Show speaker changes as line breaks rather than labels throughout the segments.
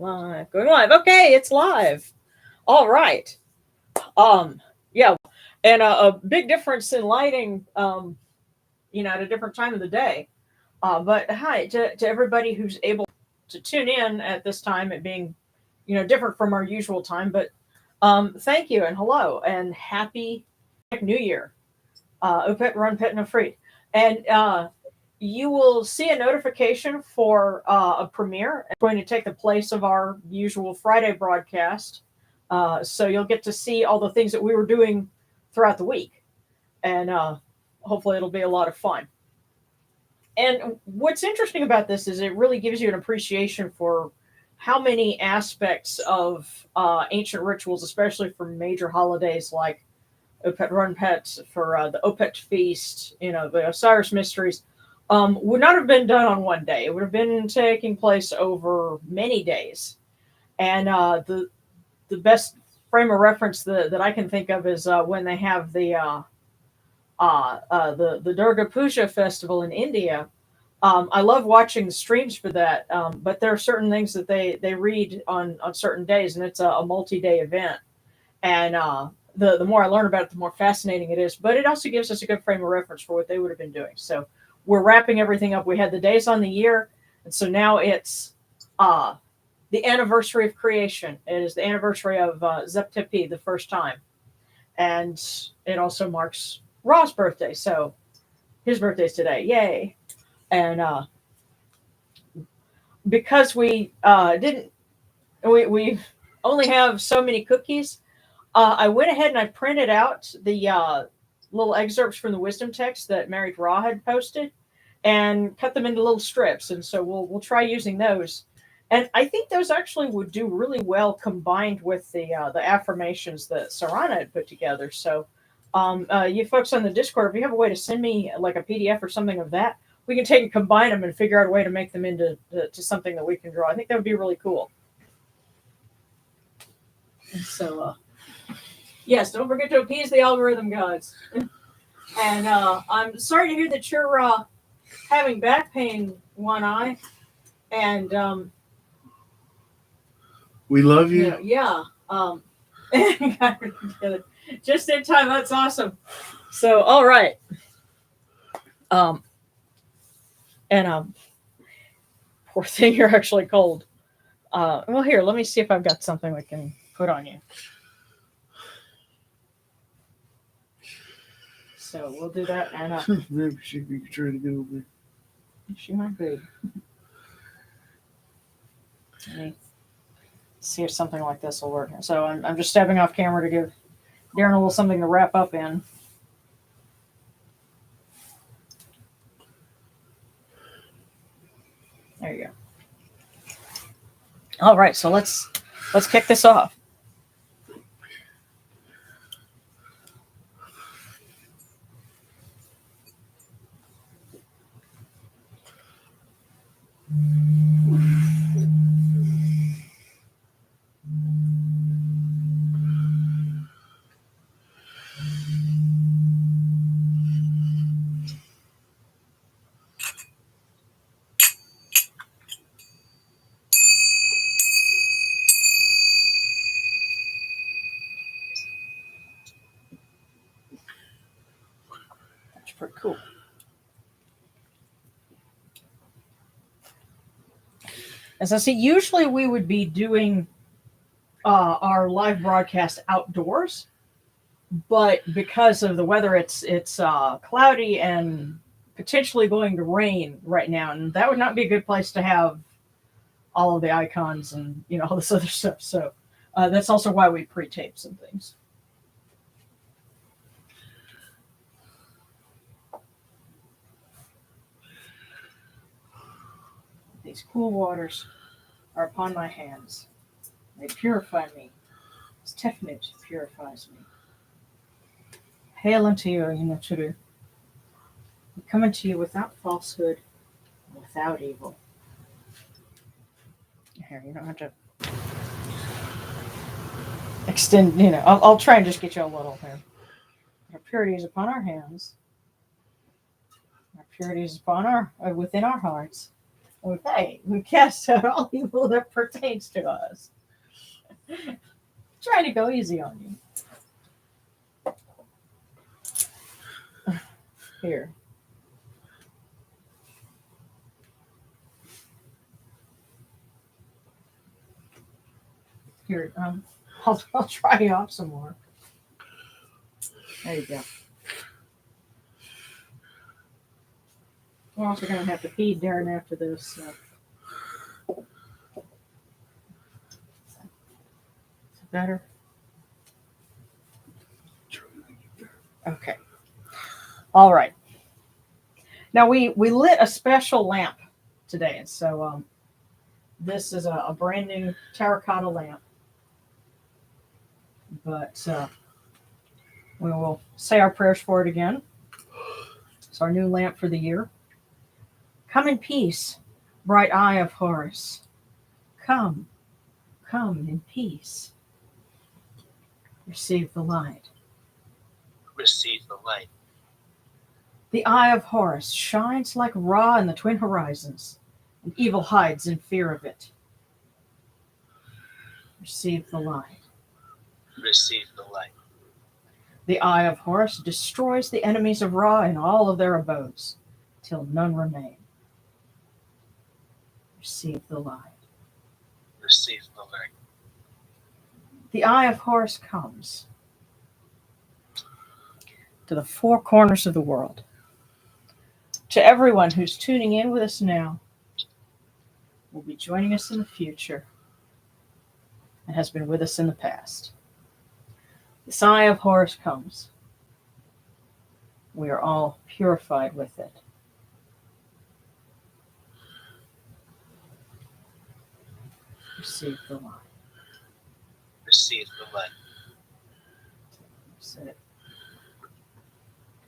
Live. Going live. Okay, it's live. All right. Yeah. And a big difference in lighting, at a different time of the day. But hi to everybody who's able to tune in at this time, it being, different from our usual time. But thank you and hello and happy New Year. Upet, Ronpet, and Afraid. And you will see a notification for a premiere. It's going to take the place of our usual Friday broadcast. So you'll get to see all the things that we were doing throughout the week. And hopefully it'll be a lot of fun. And what's interesting about this is it really gives you an appreciation for how many aspects of ancient rituals, especially for major holidays like Upet Run Pets, for the Opet Feast, the Osiris Mysteries, would not have been done on one day. It would have been taking place over many days. And the best frame of reference that I can think of is when they have the Durga Puja festival in India. I love watching the streams for that, but there are certain things that they read on certain days, and it's a multi-day event. And the more I learn about it, the more fascinating it is. But it also gives us a good frame of reference for what they would have been doing. So we're wrapping everything up. We had the days on the year, and so now it's the anniversary of creation. It is the anniversary of Zeptepi, the first time. And it also marks Ra's birthday. So his birthday's today. Yay. And because we we only have so many cookies, I went ahead and I printed out the little excerpts from the wisdom text that Married Ra had posted and cut them into little strips. And so we'll try using those. And I think those actually would do really well combined with the affirmations that Sarana had put together. So you folks on the Discord, if you have a way to send me like a PDF or something of that, we can take and combine them and figure out a way to make them into to something that we can draw. I think that would be really cool. So, yes, don't forget to appease the algorithm gods. And I'm sorry to hear that you're having back pain, One Eye. And
we love you.
Yeah. Just in time. That's awesome. So, all right. Poor thing, you're actually cold. Well, here, let me see if I've got something we can put on you. So we'll do that. And
maybe she could try to get over.
She might be. Let me see if something like this will work. So I'm just stepping off camera to give Darren a little something to wrap up in. There you go. All right, so let's kick this off. Pretty cool. As I say, usually we would be doing our live broadcast outdoors, but because of the weather, it's cloudy and potentially going to rain right now, and that would not be a good place to have all of the icons and all this other stuff. So that's also why we pre-tape some things. These cool waters are upon my hands. They purify me, as Tefnut purifies me. Hail unto you, Yinachuru. We come unto you without falsehood, without evil. Here, you don't have to extend, I'll try and just get you a little here. Our purity is upon our hands. Our purity is upon within our hearts. Okay, we cast out all evil that pertains to us. Trying to go easy on you. Here. Here, I'll try you off some more. There you go. We're also going to have to feed Darren after this. So. Is it better? Okay. All right. Now we lit a special lamp today. So this is a brand new terracotta lamp. But we will say our prayers for it again. It's our new lamp for the year. Come in peace, bright eye of Horus. Come in peace. Receive the light.
Receive the light.
The eye of Horus shines like Ra in the twin horizons, and evil hides in fear of it. Receive the light.
Receive the light.
The eye of Horus destroys the enemies of Ra in all of their abodes, till none remain. Receive the light.
Receive the light.
The eye of Horus comes to the four corners of the world. To everyone who's tuning in with us now, will be joining us in the future, and has been with us in the past. This eye of Horus comes. We are all purified with it. Receive the light.
Receive the light.
That's it.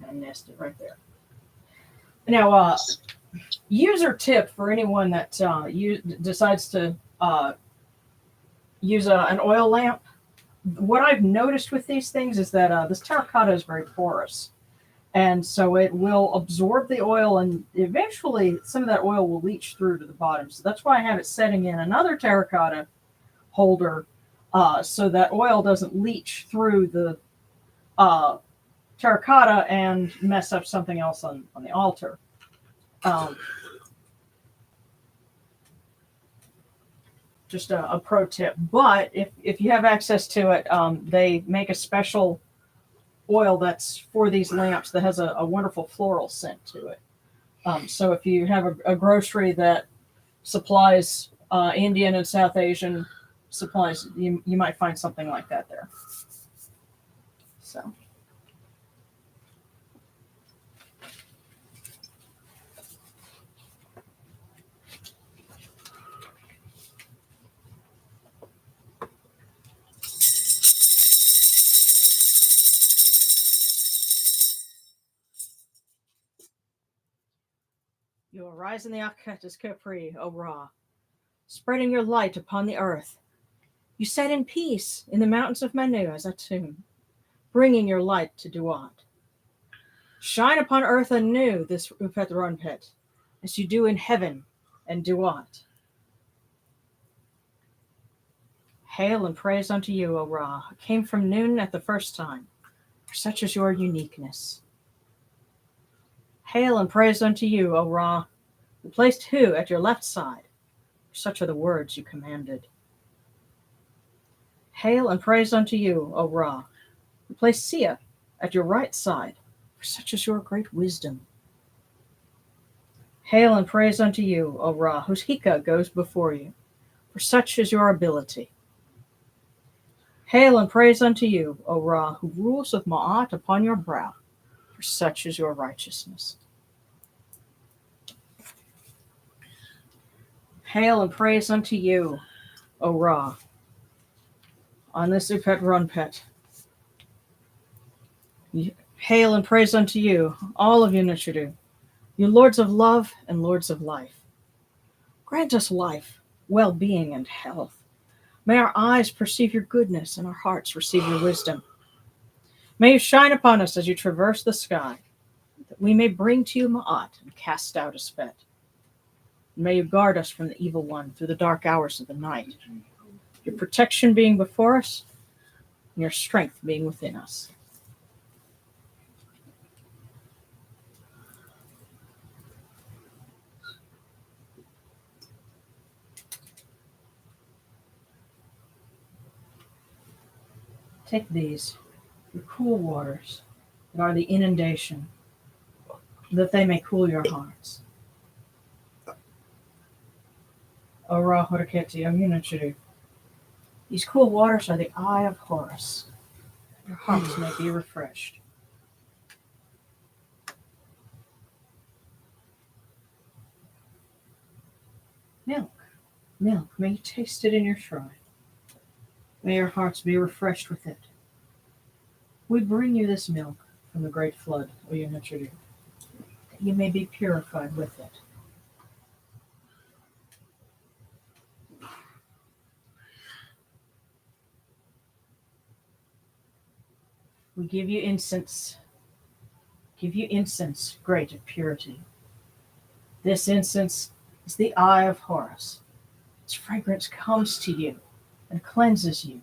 I nested right there. Now, user tip for anyone that decides to use an oil lamp. What I've noticed with these things is that this terracotta is very porous. And so it will absorb the oil, and eventually some of that oil will leach through to the bottom. So that's why I have it setting in another terracotta holder, so that oil doesn't leach through the terracotta and mess up something else on the altar. Just a pro tip. But if you have access to it, they make a special oil that's for these lamps that has a wonderful floral scent to it. So if you have a grocery that supplies Indian and South Asian supplies, you might find something like that there. So. You arise in the Akatis Capri, O Ra, spreading your light upon the earth. You set in peace in the mountains of Manu as a tomb, bringing your light to Duat. Shine upon earth anew this Upet Ronpet, as you do in heaven and Duat. Hail and praise unto you, O Ra, who came from noon at the first time, for such is your uniqueness. Hail and praise unto you, O Ra, who placed Hu at your left side, for such are the words you commanded. Hail and praise unto you, O Ra, who placed Sia at your right side, for such is your great wisdom. Hail and praise unto you, O Ra, whose Hika goes before you, for such is your ability. Hail and praise unto you, O Ra, who rules with Ma'at upon your brow, for such is your righteousness. Hail and praise unto you, O Ra, on this Upet Ronpet. Hail and praise unto you, all of you Nishidu, you lords of love and lords of life. Grant us life, well-being, and health. May our eyes perceive your goodness and our hearts receive your wisdom. May you shine upon us as you traverse the sky, that we may bring to you Ma'at and cast out Upet. May you guard us from the evil one through the dark hours of the night, your protection being before us, and your strength being within us. Take these, your cool waters, that are the inundation, that they may cool your hearts. O Ra Horaketi, O Yunachiru. These cool waters are the eye of Horus. Your hearts may be refreshed. Milk, milk, may you taste it in your shrine. May your hearts be refreshed with it. We bring you this milk from the great flood, O Yunachiru, that you may be purified with it. We give you incense great of purity. This incense is the eye of Horus. Its fragrance comes to you and cleanses you.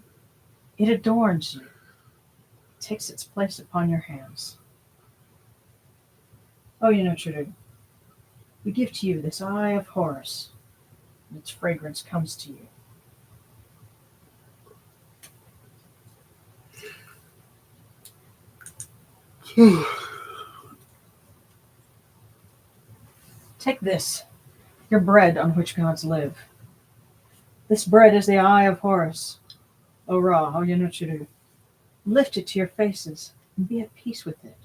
It adorns you. It takes its place upon your hands. Oh, Yunachiru, we give to you this eye of Horus, and its fragrance comes to you. Take this, your bread on which gods live. This bread is the eye of Horus. O Ra, O Yunachiru, lift it to your faces and be at peace with it.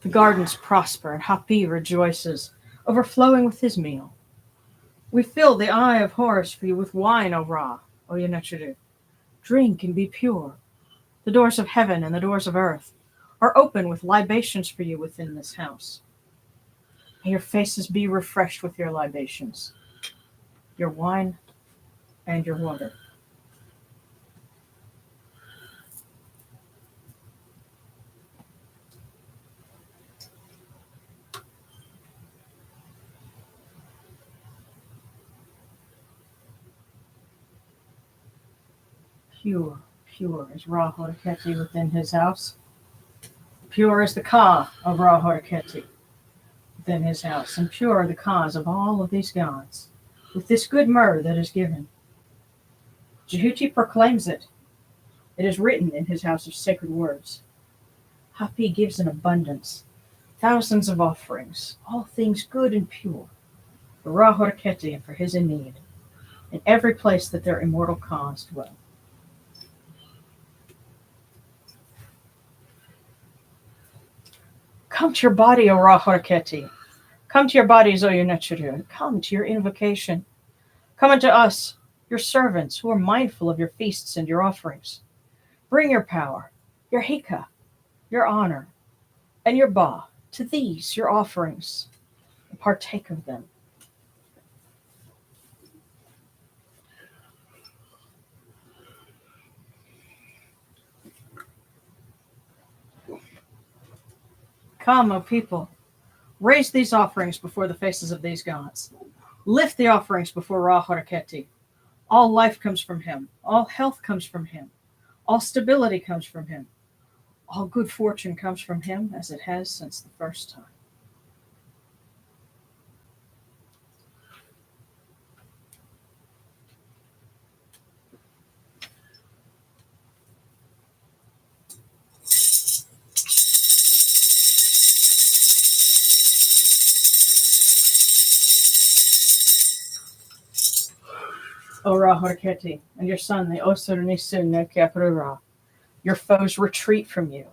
The gardens prosper and Hapi rejoices, overflowing with his meal. We fill the eye of Horus for you with wine, O Ra, O Yunachiru. Drink and be pure. The doors of heaven and the doors of earth are open with libations for you within this house. May your faces be refreshed with your libations, your wine and your water. Pure, pure is Ra Horaketi within his house. Pure is the Ka of Ra Horaketi within his house, and pure are the Kas of all of these gods, with this good myrrh that is given. Jehuti proclaims it. It is written in his house of sacred words. Hapi gives in abundance, thousands of offerings, all things good and pure, for Ra Horaketi and for his in need, in every place that their immortal Kas dwell. Come to your body, O Ra Horaketi. Come to your bodies, O Yunachiru. Come to your invocation. Come unto us, your servants, who are mindful of your feasts and your offerings. Bring your power, your hika, your honor, and your ba to these, your offerings, and partake of them. Come, O people, raise these offerings before the faces of these gods. Lift the offerings before Ra Horaketi. All life comes from him. All health comes from him. All stability comes from him. All good fortune comes from him, as it has since the first time. O Ra Horaketi, and your son, the Osur Nisun Nekiaprura, your foes retreat from you.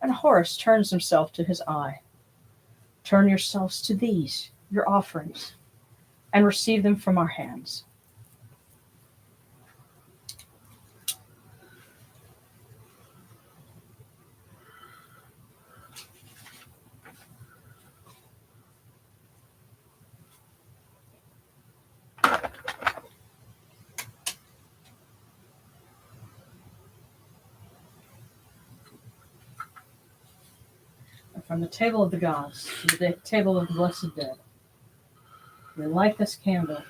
And Horus turns himself to his eye. Turn yourselves to these, your offerings, and receive them from our hands. from the table of the gods to the table of the blessed dead. We light this candle,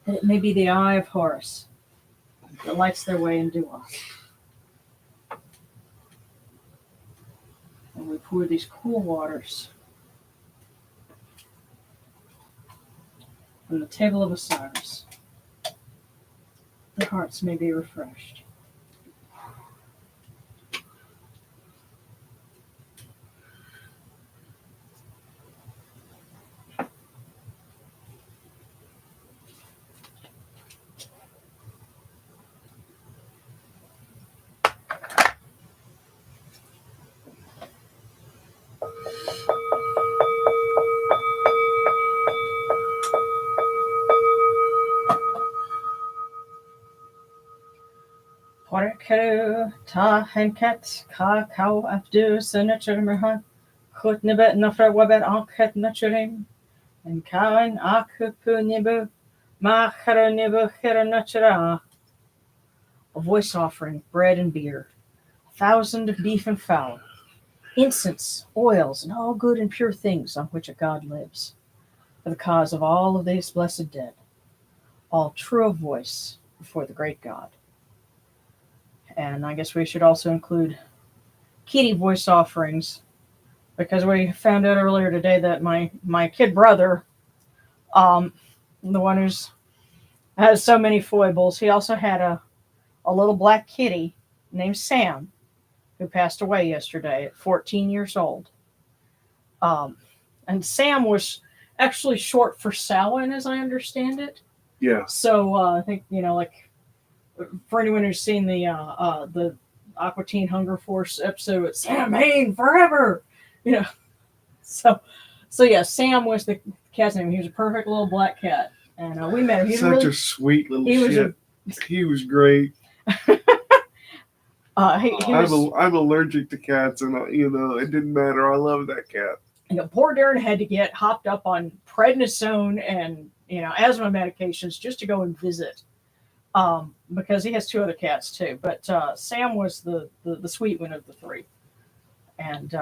that it may be the eye of Horus that lights their way into us. And we pour these cool waters from the table of Osiris. Their hearts may be refreshed. Porco ta henket ka kau afdu senaturmerhan kut nibet nafra wabet anket naturim and kain akupu nibu ma nibu natura. A voice offering, bread and beer, 1,000 of beef and fowl, incense, oils, and all good and pure things on which a god lives, for the cause of all of these blessed dead, all true of voice before the great God. And I guess we should also include kitty voice offerings, because we found out earlier today that my kid brother, the one who's has so many foibles, he also had a little black kitty named Sam, who passed away yesterday at 14 years old. And Sam was actually short for Samhain, as I understand it.
Yeah.
So I think, like, for anyone who's seen the Aqua Teen Hunger Force episode, it's Samhain forever, So yeah, Sam was the cat's name. He was a perfect little black cat, and we met him. He's
Such a sweet little shit. He was great. I'm allergic to cats, and it didn't matter. I love that cat.
Poor Darren had to get hopped up on prednisone and asthma medications just to go and visit, because he has two other cats too. But Sam was the sweet one of the three, and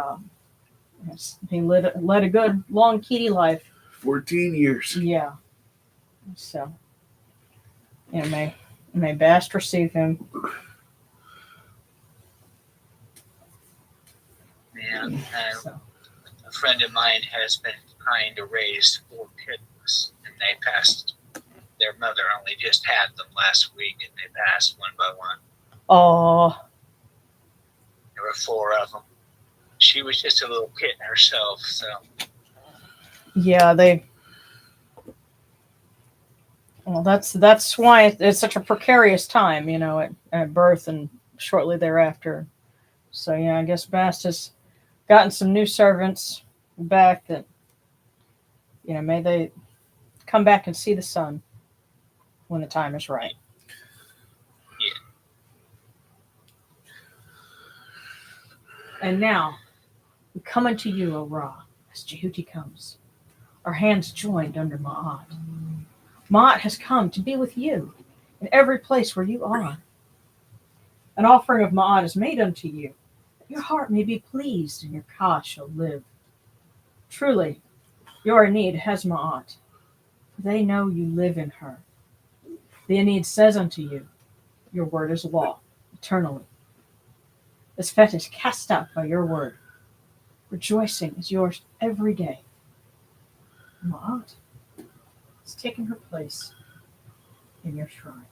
he led a good long kitty life.
14 years.
Yeah. So, may Bast receive him.
Man, a friend of mine has been trying to raise 4 kittens, and they passed. Their mother only just had them last week, and they passed one by one.
Oh.
There were 4 of them. She was just a little kitten herself, so.
Yeah, Well, that's why it's such a precarious time, at birth and shortly thereafter. So yeah, I guess Bast has gotten some new servants back that, may they come back and see the sun when the time is right.
Yeah.
And now, we come unto you, O Ra, as Jehuti comes, our hands joined under Ma'at. Ma'at has come to be with you in every place where you are. An offering of Ma'at is made unto you, that your heart may be pleased and your Ka shall live. Truly, your Aeneid has Ma'at, for they know you live in her. The Aeneid says unto you, your word is law, eternally. This fet is cast out by your word. Rejoicing is yours every day. Ma'at has taken her place in your shrine.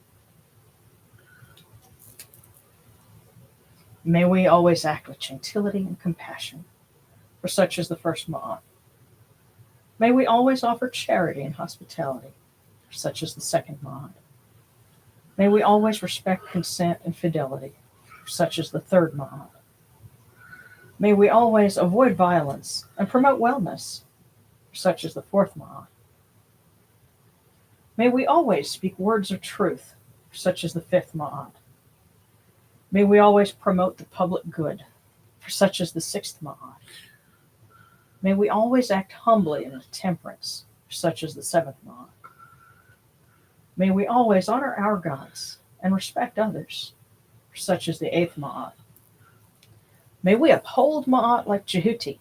May we always act with gentility and compassion, for such is the first Ma'at. May we always offer charity and hospitality, for such is the second Ma'at. May we always respect consent and fidelity, for such is the third Ma'at. May we always avoid violence and promote wellness, for such is the fourth Ma'at. May we always speak words of truth, for such is the fifth Ma'at. May we always promote the public good, for such is the sixth Ma'at. May we always act humbly and with temperance, for such is the seventh Ma'at. May we always honor our gods and respect others, for such is the eighth Ma'at. May we uphold Ma'at like Jehuti,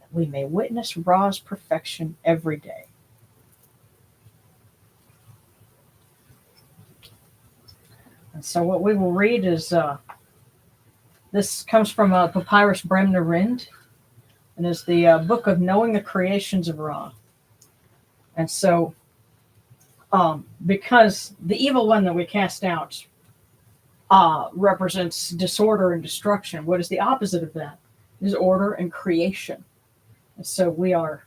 that we may witness Ra's perfection every day. And so what we will read is, this comes from Papyrus Bremner Rind, and is the book of Knowing the Creations of Ra. And so, because the evil one that we cast out represents disorder and destruction, what is the opposite of that? Is order and creation. And so we are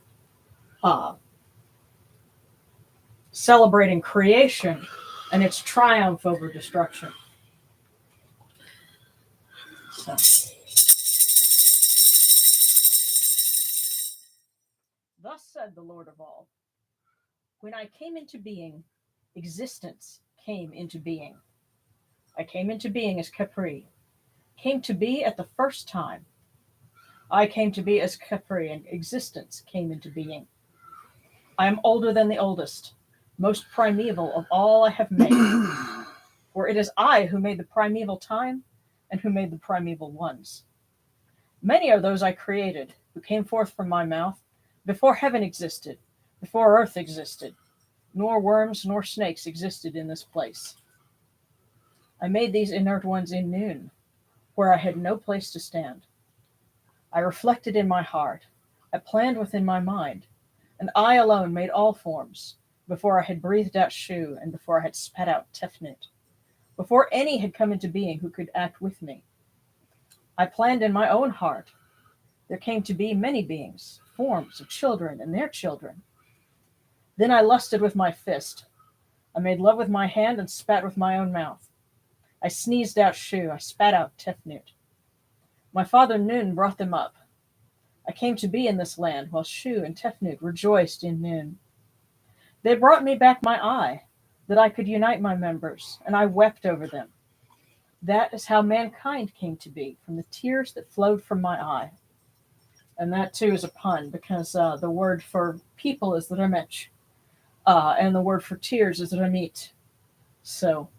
celebrating creation and its triumph over destruction. So. Thus said the Lord of all, when I came into being, existence came into being. I came into being as Capri, came to be at the first time. I came to be as Capri, and existence came into being. I am older than the oldest, most primeval of all I have made. For it is I who made the primeval time, and who made the primeval ones. Many are those I created, who came forth from my mouth, before heaven existed, before earth existed, nor worms nor snakes existed in this place. I made these inert ones in noon, where I had no place to stand. I reflected in my heart, I planned within my mind, and I alone made all forms, before I had breathed out Shu, and before I had spat out Tefnut, before any had come into being who could act with me. I planned in my own heart. There came to be many beings, forms of children and their children. Then I lusted with my fist. I made love with my hand and spat with my own mouth. I sneezed out Shu, I spat out Tefnut. My father Nun brought them up. I came to be in this land, while Shu and Tefnut rejoiced in Nun. They brought me back my eye, that I could unite my members, and I wept over them. That is how mankind came to be, from the tears that flowed from my eye. And that too is a pun, because the word for people is remech, and the word for tears is remit. So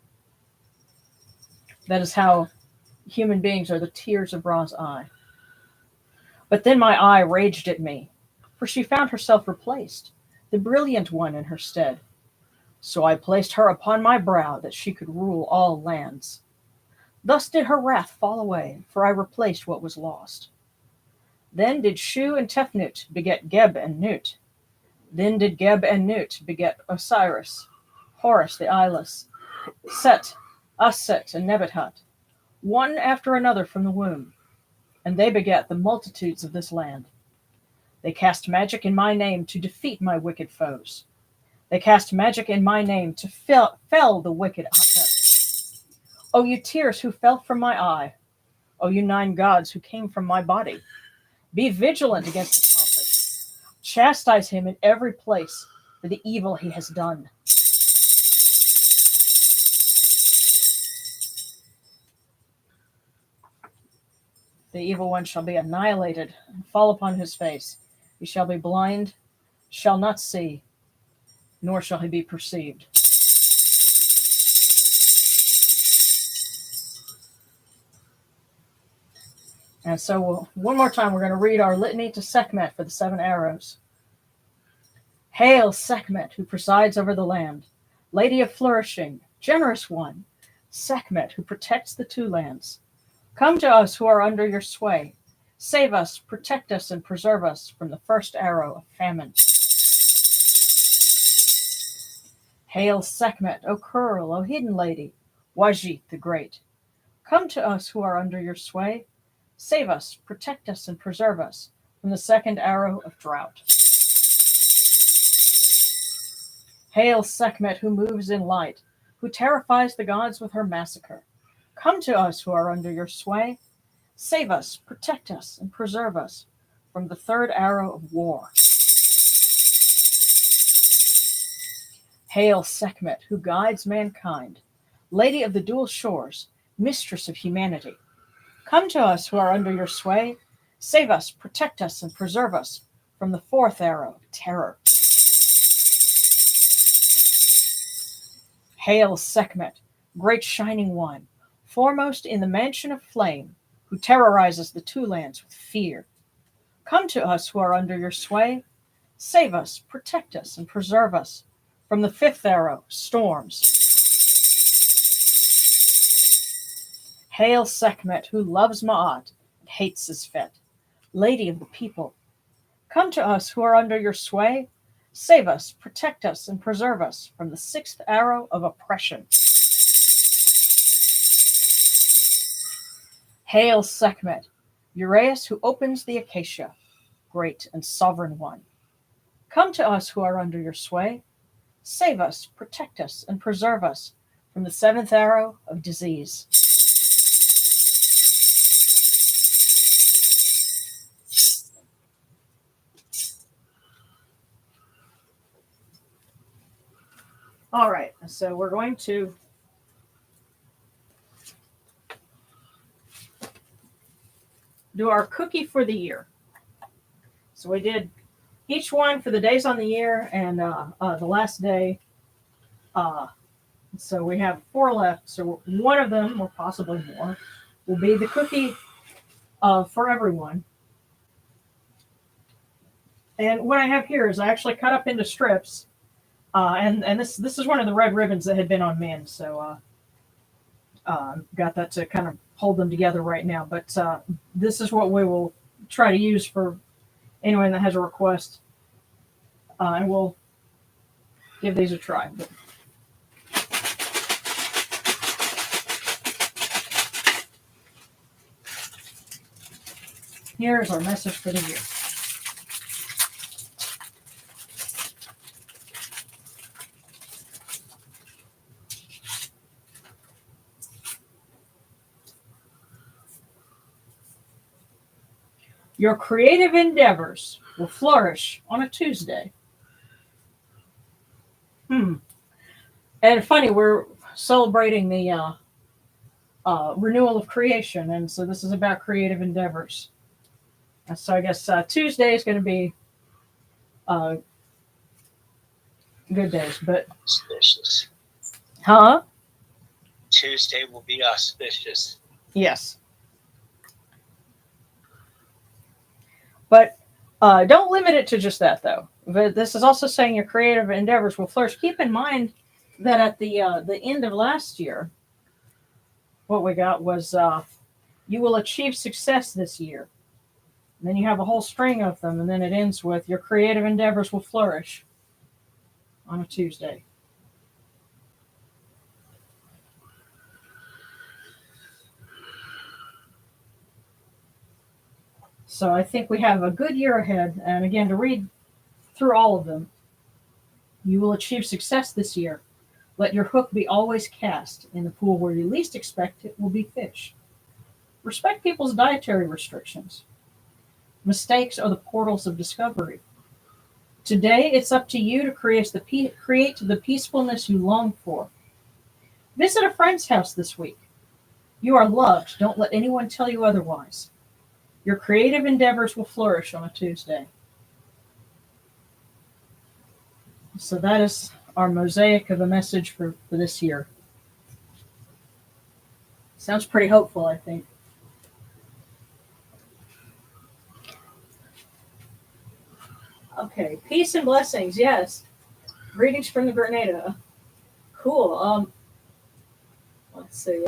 that is how human beings are the tears of Ra's eye. But then my eye raged at me, for she found herself replaced, the brilliant one in her stead. So I placed her upon my brow, that she could rule all lands. Thus did her wrath fall away, for I replaced what was lost. Then did Shu and Tefnut beget Geb and Nut. Then did Geb and Nut beget Osiris, Horus the eyeless, Set, Aset, and Nebuchadnezzar, one after another from the womb. And they begat the multitudes of this land. They cast magic in my name to defeat my wicked foes. They cast magic in my name to fell the wicked Upet. O you tears who fell from my eye, O you 9 gods who came from my body, be vigilant against the prophet. Chastise him in every place for the evil he has done. The evil one shall be annihilated and fall upon his face. He shall be blind, shall not see, nor shall he be perceived. And so one more time, we're going to read our litany to Sekhmet for the 7 arrows. Hail, Sekhmet, who presides over the land, lady of flourishing, generous one, Sekhmet, who protects the 2 lands. Come to us who are under your sway. Save us, protect us, and preserve us from the first arrow of famine. Hail, Sekhmet, O Curl, O hidden lady, Wajit the great. Come to us who are under your sway. Save us, protect us, and preserve us from the second arrow of drought. Hail, Sekhmet, who moves in light, who terrifies the gods with her massacre. Come to us who are under your sway. Save us, protect us, and preserve us from the third arrow of war. Hail, Sekhmet, who guides mankind, lady of the dual shores, mistress of humanity. Come to us who are under your sway. Save us, protect us, and preserve us from the fourth arrow of terror. Hail, Sekhmet, great shining one, foremost in the mansion of flame, who who terrorizes the two lands with fear. Come to us who are under your sway. Save us, protect us, and preserve us from the fifth arrow, storms. Hail Sekhmet, who loves Ma'at and hates Sisfet, lady of the people. Come to us who are under your sway. Save us, protect us, and preserve us from the sixth arrow of oppression. Hail Sekhmet, Uraeus who opens the acacia, great and sovereign one. Come to us who are under your sway. Save us, protect us, and preserve us from the seventh arrow of disease. All right, so we're going to do our cookie for the year. So we did each one for the days on the year and the last day. So we have 4 left. So one of them, or possibly more, will be the cookie for everyone. And what I have here is I actually cut up into strips. And this is one of the red ribbons that had been on Min. So got that to kind of hold them together right now. But this is what we will try to use for anyone that has a request. And we'll give these a try. But here's our message for the year. Your creative endeavors will flourish on a Tuesday. And funny, we're celebrating the renewal of creation, and so this is about creative endeavors. So I guess Tuesday is going to be good days, but
Auspicious.
huh?
Tuesday will be auspicious.
Yes. But don't limit it to just that, though. But this is also saying your creative endeavors will flourish. Keep in mind that at the end of last year, what we got was you will achieve success this year. And then you have a whole string of them, and then it ends with your creative endeavors will flourish on a Tuesday. So I think we have a good year ahead. And again, to read through all of them, you will achieve success this year. Let your hook be always cast in the pool where you least expect it will be fish. Respect people's dietary restrictions. Mistakes are the portals of discovery. Today, it's up to you to create the peacefulness you long for. Visit a friend's house this week. You are loved. Don't let anyone tell you otherwise. Your creative endeavors will flourish on a Tuesday. So that is our mosaic of a message for this year. Sounds pretty hopeful, I think. Okay, peace and blessings, yes. Greetings from the Grenada. Cool. Let's see.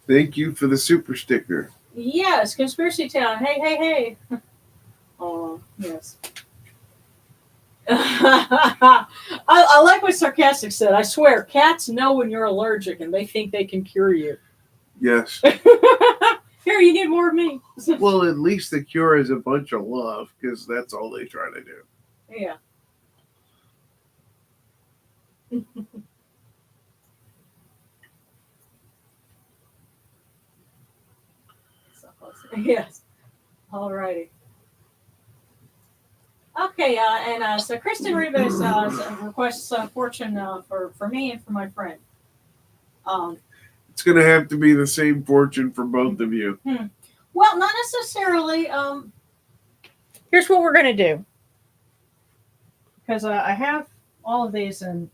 Thank you for the super sticker.
Yes, Conspiracy Town. Hey. Oh, yes. I like what Sarcastic said. I swear, cats know when you're allergic and they think they can cure you.
Yes.
Here, you need more of me.
Well, at least the cure is a bunch of love, because that's all they try to do.
Yeah. Yes. All righty. Okay, so Kristen Rivas requests fortune for me and for my friend.
It's going to have to be the same fortune for both of you.
Well, not necessarily. Here's what we're going to do. Because I have all of these, and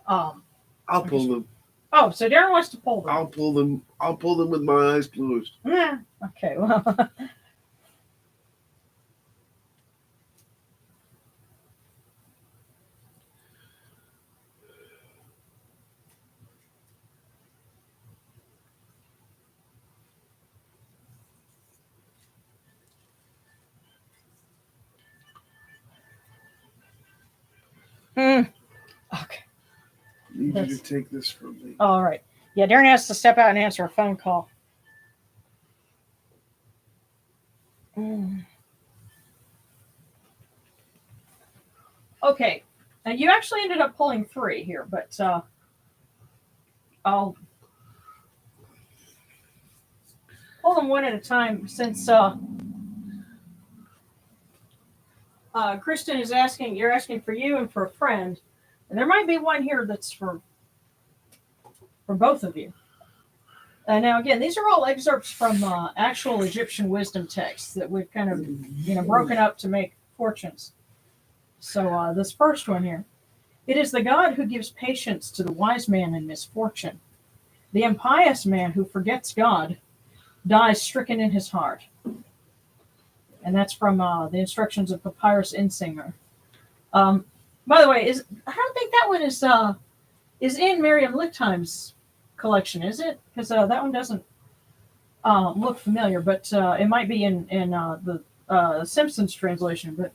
I'll pull them.
Oh, so Darren wants to pull them.
I'll pull them. I'll pull them with my eyes closed.
Yeah. Okay. Well. Okay.
I need you to take this from me.
All right. Yeah, Darren has to step out and answer a phone call. Okay. Now you actually ended up pulling 3 here, but I'll pull them one at a time since Kristen is asking. You're asking for you and for a friend, and there might be one here that's for both of you. Now, again, these are all excerpts from actual Egyptian wisdom texts that we've kind of, broken up to make fortunes. So this first one here. It is the God who gives patience to the wise man in misfortune. The impious man who forgets God dies stricken in his heart. And that's from the instructions of Papyrus Insinger. By the way, I don't think that one is in Miriam Lichtheim's collection, is it? Because that one doesn't look familiar, but it might be in the Simpsons translation. But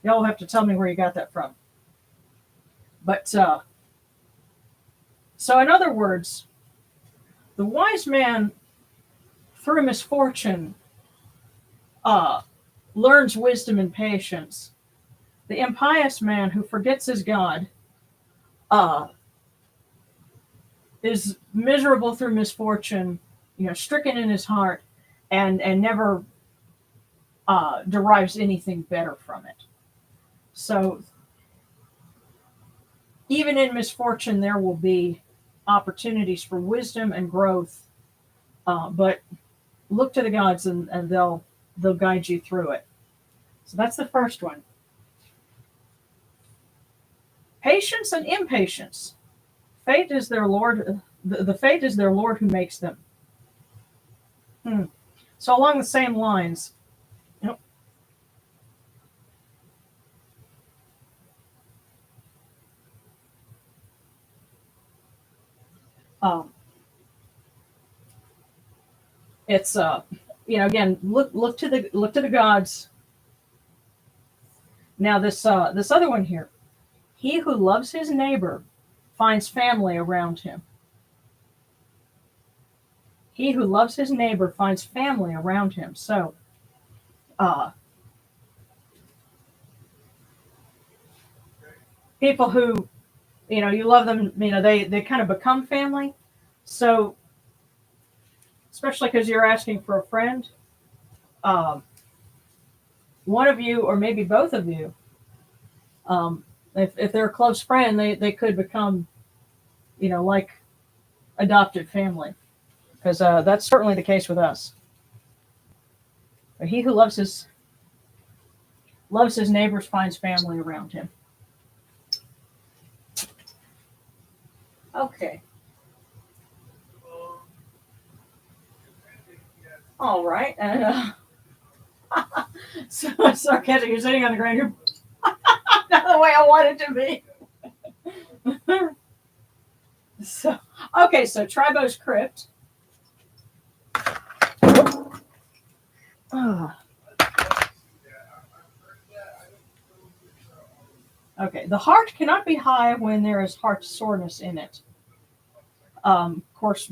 y'all have to tell me where you got that from. But so in other words, the wise man through misfortune learns wisdom and patience. The impious man who forgets his God is miserable through misfortune, stricken in his heart, and never derives anything better from it. So even in misfortune, there will be opportunities for wisdom and growth, but look to the gods and they'll guide you through it. So that's the first one. Patience and impatience. Fate is their Lord. The fate is their Lord who makes them. So along the same lines, it's again, look to the gods. Now this other one here. He who loves his neighbor finds family around him. He who loves his neighbor finds family around him. So people who you love them, they kind of become family. So especially because you're asking for a friend, one of you or maybe both of you, if they're a close friend, they could become like adopted family, because that's certainly the case with us. But he who loves his neighbors finds family around him. Okay. All right. And so sarcastic. You're sitting on the ground. You're not the way I want it to be. So okay. So Tribo's crypt. Okay. The heart cannot be high when there is heart soreness in it. Of course,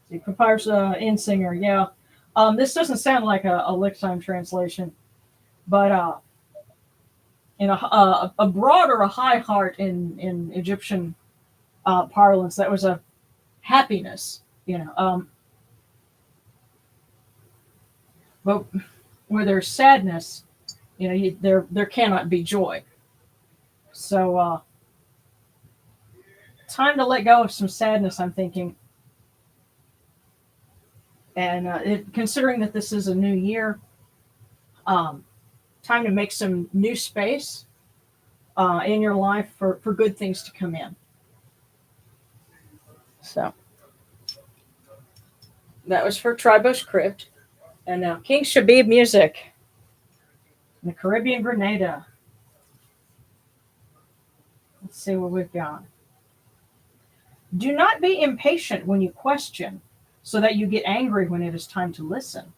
the Papyrus Insinger. Yeah. This doesn't sound like a Lichtheim translation, but a broad or a high heart in Egyptian parlance, that was a happiness, but where there's sadness, there cannot be joy. So time to let go of some sadness, I'm thinking. And considering that this is a new year, time to make some new space in your life for good things to come in. So that was for Tribush Crypt. And now King Shabib music. The Caribbean Grenada. Let's see what we've got. Do not be impatient when you question, so that you get angry when it is time to listen.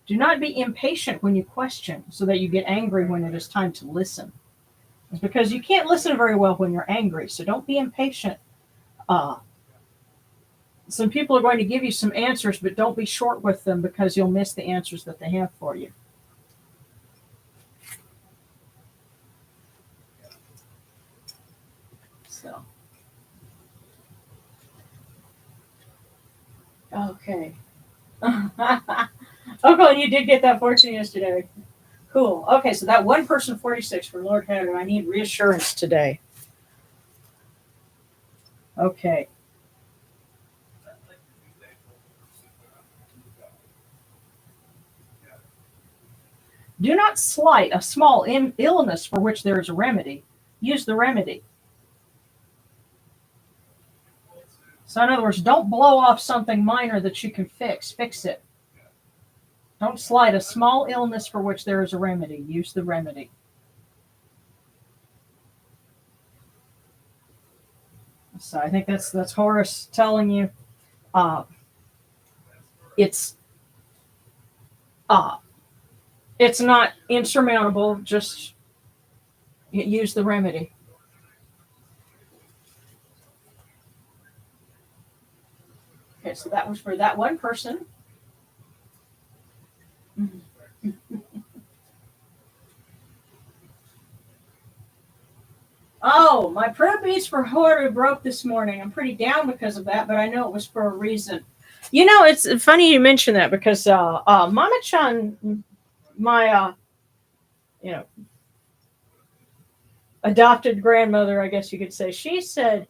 Do not be impatient when you question, so that you get angry when it is time to listen. It's because you can't listen very well when you're angry, so don't be impatient. Some people are going to give you some answers, but don't be short with them because you'll miss the answers that they have for you. So, okay. Okay, you did get that fortune yesterday. Cool. Okay, so that one person 46 for Lord Hatter. I need reassurance today. Okay. Do not slight a small illness for which there is a remedy. Use the remedy. So in other words, don't blow off something minor that you can fix. Fix it. Don't slight a small illness for which there is a remedy. Use the remedy. So I think that's Horace telling you it's not insurmountable. Just use the remedy. Okay, so that was for that one person. Oh, my prayer beads for Horu broke this morning. I'm pretty down because of that, but I know it was for a reason. You know, it's funny you mention that because Mama Chan, my adopted grandmother, I guess you could say, she said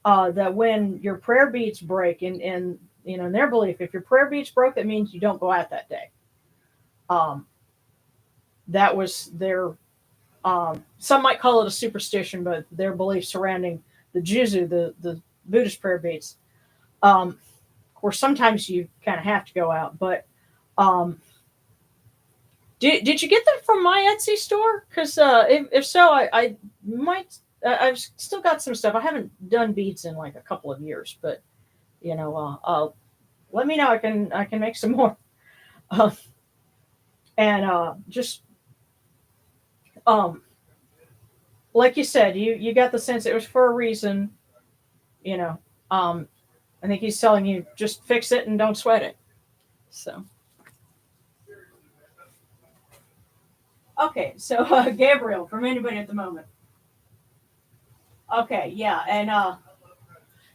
that when your prayer beads break, and in their belief, if your prayer beads broke, that means you don't go out that day. That was their, some might call it a superstition, but their belief surrounding the Juzu, the Buddhist prayer beads. Of course, sometimes you kind of have to go out, but did you get them from my Etsy store? Because if so, I might. I've still got some stuff. I haven't done beads in like a couple of years, but let me know. I can make some more. And just like you said, you got the sense it was for a reason. I think he's telling you just fix it and don't sweat it. So. Okay, so Gabriel, from anybody at the moment. Okay, yeah, and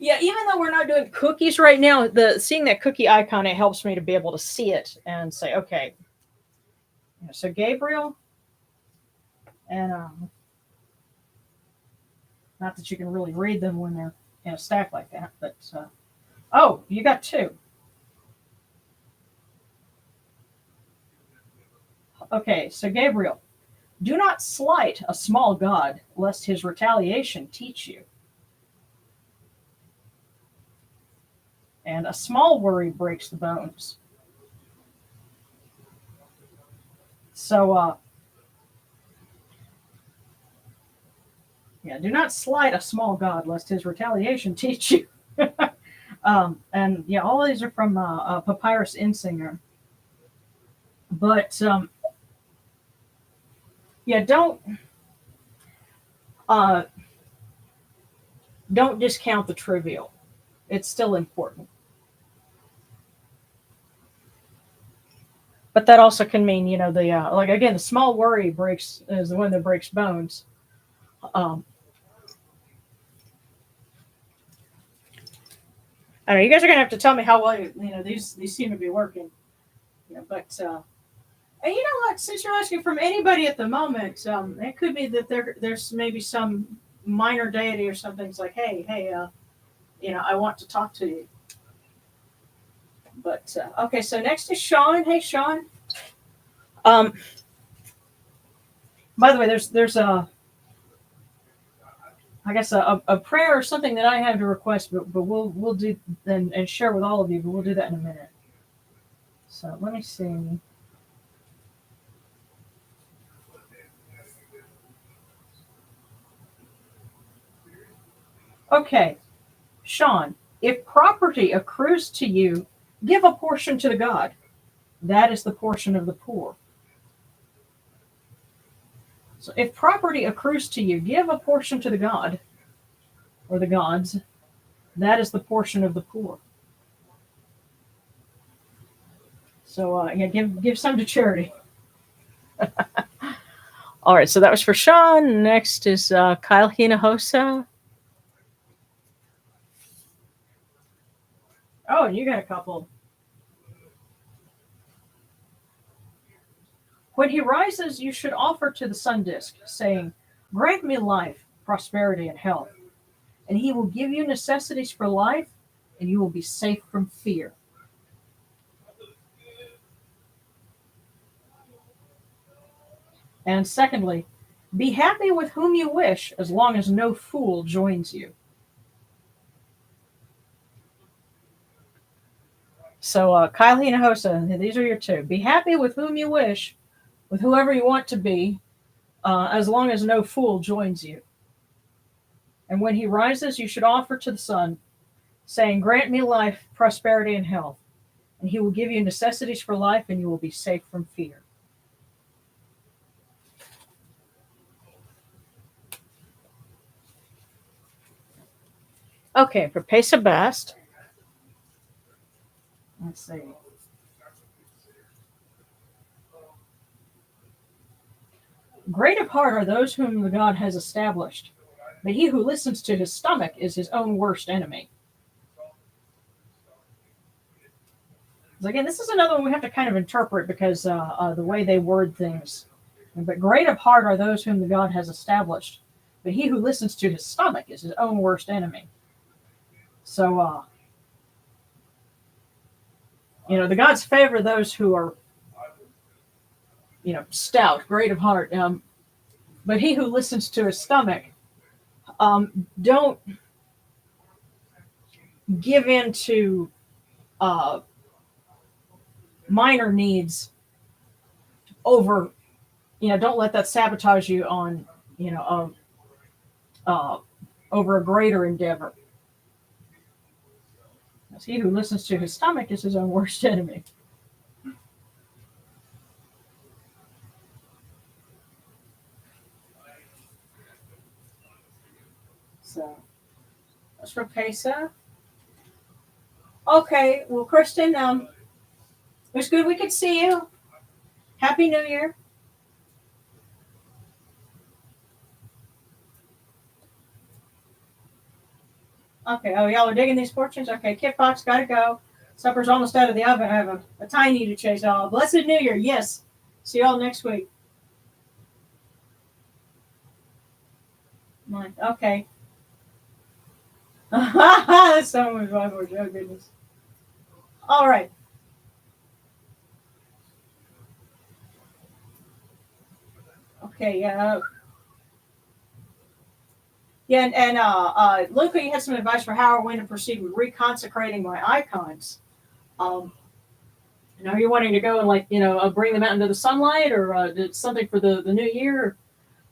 yeah, even though we're not doing cookies right now, seeing that cookie icon, it helps me to be able to see it and say, okay. So Gabriel, and not that you can really read them when they're in a stack like that, but oh, you got two. Okay, so Gabriel, do not slight a small god, lest his retaliation teach you. And a small worry breaks the bones. So, do not slight a small god, lest his retaliation teach you. And yeah, all these are from Papyrus Insinger. But don't discount the trivial. It's still important. But that also can mean, like again, the small worry is the one that breaks bones. I don't know. You guys are gonna have to tell me how well these seem to be working. But and you know what? Since you're asking from anybody at the moment, it could be that there's maybe some minor deity or something. It's like, hey, I want to talk to you. But okay, so next is Sean. Hey, Sean. By the way, there's I guess a prayer or something that I have to request, but we'll do and share with all of you, but we'll do that in a minute. So let me see. Okay, Sean, if property accrues to you, give a portion to the God. That is the portion of the poor. So if property accrues to you, give a portion to the God or the gods. That is the portion of the poor. So yeah, give some to charity. All right, so that was for Sean. Next is Kyle Hinojosa. Oh, and you got a couple. When he rises, you should offer to the sun disk, saying, "Grant me life, prosperity, and health." And he will give you necessities for life, and you will be safe from fear. And secondly, be happy with whom you wish, as long as no fool joins you. So, Kyle Hinojosa, these are your two. Be happy with whom you wish, with whoever you want to be, as long as no fool joins you. And when he rises, you should offer to the sun, saying, "Grant me life, prosperity, and health." And he will give you necessities for life, and you will be safe from fear. Okay, for Pesa Bast. Let's see. Great of heart are those whom the God has established, but he who listens to his stomach is his own worst enemy. So again, this is another one we have to kind of interpret because the way they word things. But great of heart are those whom the God has established, but he who listens to his stomach is his own worst enemy. So, the gods favor those who are, stout, great of heart. But he who listens to his stomach, don't give in to minor needs over, don't let that sabotage you on, over a greater endeavor. As he who listens to his stomach is his own worst enemy. So that's for Pesa. Okay, well, Kristen, it was good we could see you. Happy New Year. Okay, oh, y'all are digging these fortunes? Okay, Kit Fox, gotta go. Supper's almost out of the oven. I have a tiny to chase all. Blessed New Year, yes. See y'all next week. Okay. That's so much fun for you. Oh, goodness. All right. Okay, yeah. Yeah, and Luca, you had some advice for how or when to proceed with reconsecrating my icons. You're wanting to go and bring them out into the sunlight, or something for the new year.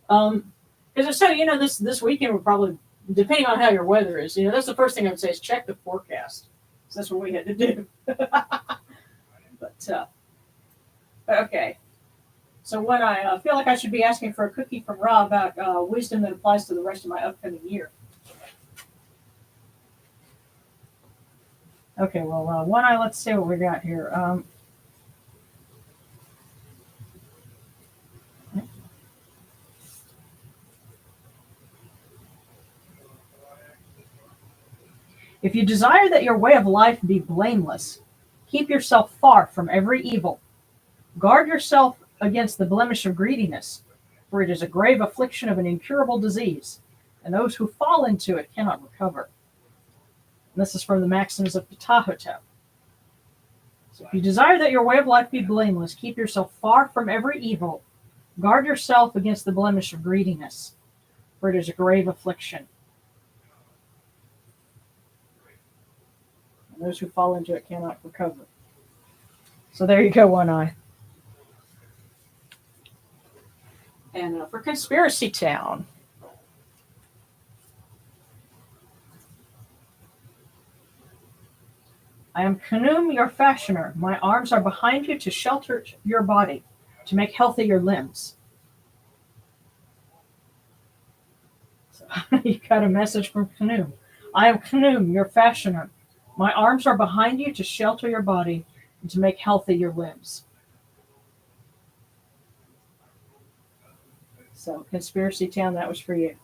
Because this weekend will probably, depending on how your weather is, that's the first thing I would say is check the forecast. So that's what we had to do. But okay. So when I feel like I should be asking for a cookie from Rob about wisdom that applies to the rest of my upcoming year. Okay, well, let's see what we got here. If you desire that your way of life be blameless, keep yourself far from every evil. Guard yourself against the blemish of greediness, for it is a grave affliction of an incurable disease, and those who fall into it cannot recover. And this is from the Maxims of Ptahhotep. So if you desire that your way of life be blameless, keep yourself far from every evil. Guard yourself against the blemish of greediness, for it is a grave affliction and those who fall into it cannot recover. So there you go, One Eye. And for Conspiracy Town, I am Khnum, your fashioner. My arms are behind you to shelter your body, to make healthy your limbs. So you got a message from Khnum. I am Khnum, your fashioner. My arms are behind you to shelter your body and to make healthy your limbs. So, Conspiracy Town, that was for you.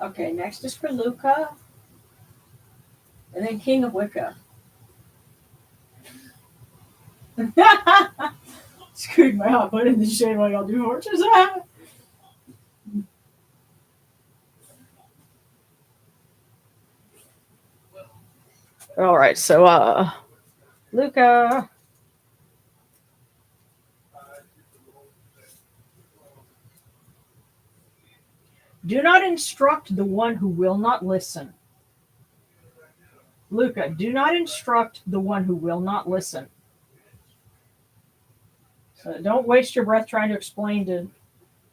Okay, next is for Luca. And then King of Wicca. Screwed my hot butt in the shade while y'all do horses. All right, so Luca. Do not instruct the one who will not listen. Luca, do not instruct the one who will not listen. So don't waste your breath trying to explain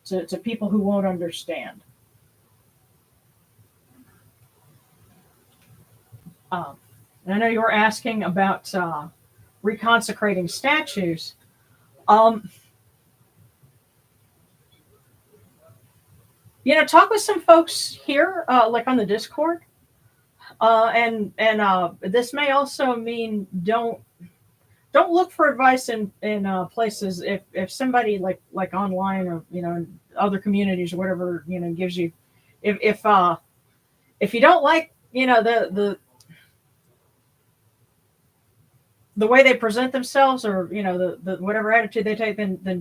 to people who won't understand. And I know you were asking about reconsecrating statues. Talk with some folks here, like on the Discord, and this may also mean don't look for advice in places if somebody like online or in other communities or whatever gives you if you don't like the way they present themselves or the whatever attitude they take, then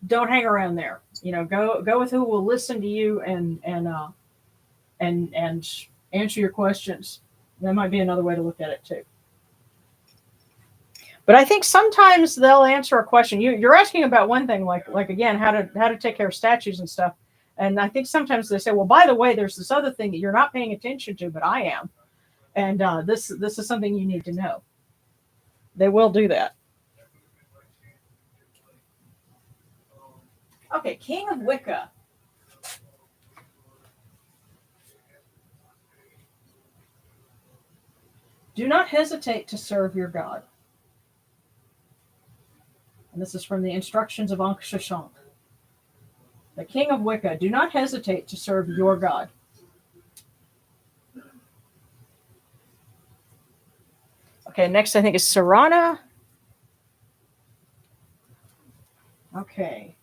don't hang around there. Go with who will listen to you and answer your questions. That might be another way to look at it too. But I think sometimes they'll answer a question. You're asking about one thing, like again, how to take care of statues and stuff. And I think sometimes they say, well, by the way, there's this other thing that you're not paying attention to, but I am. And this is something you need to know. They will do that. Okay, King of Wicca. Do not hesitate to serve your God. And this is from the instructions of Ankh Shashank. The King of Wicca, do not hesitate to serve your God. Okay, next I think is Sarana. Okay.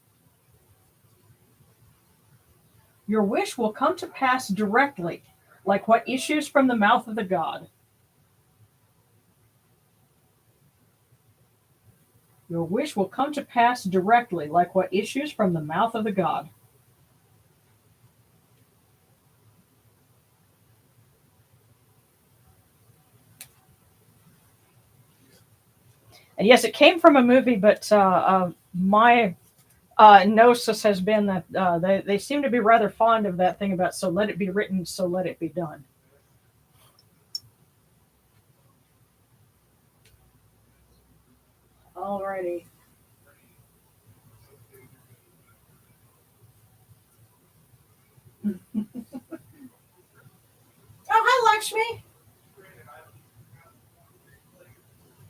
Your wish will come to pass directly, like what issues from the mouth of the god. Your wish will come to pass directly, like what issues from the mouth of the god. And yes, it came from a movie, but my gnosis has been that they seem to be rather fond of that thing about so let it be written, so let it be done. Alrighty. Oh, hi, Lakshmi.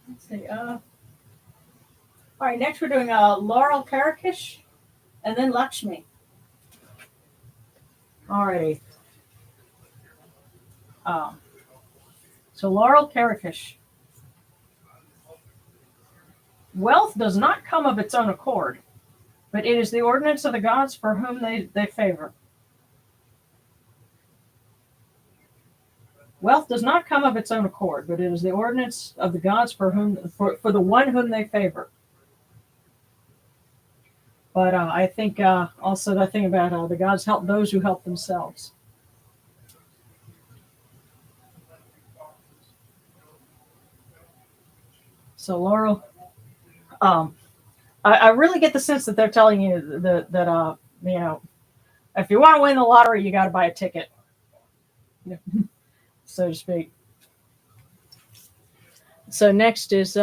Let's see. All right, next we're doing Laurel Karakish and then Lakshmi. Alrighty. So Laurel Karakish. Wealth does not come of its own accord, but it is the ordinance of the gods for whom they favor. Wealth does not come of its own accord, but it is the ordinance of the gods for the one whom they favor. But I think also that thing about the gods help those who help themselves. So Laurel, I really get the sense that they're telling you that if you want to win the lottery, you got to buy a ticket. so to speak. So next is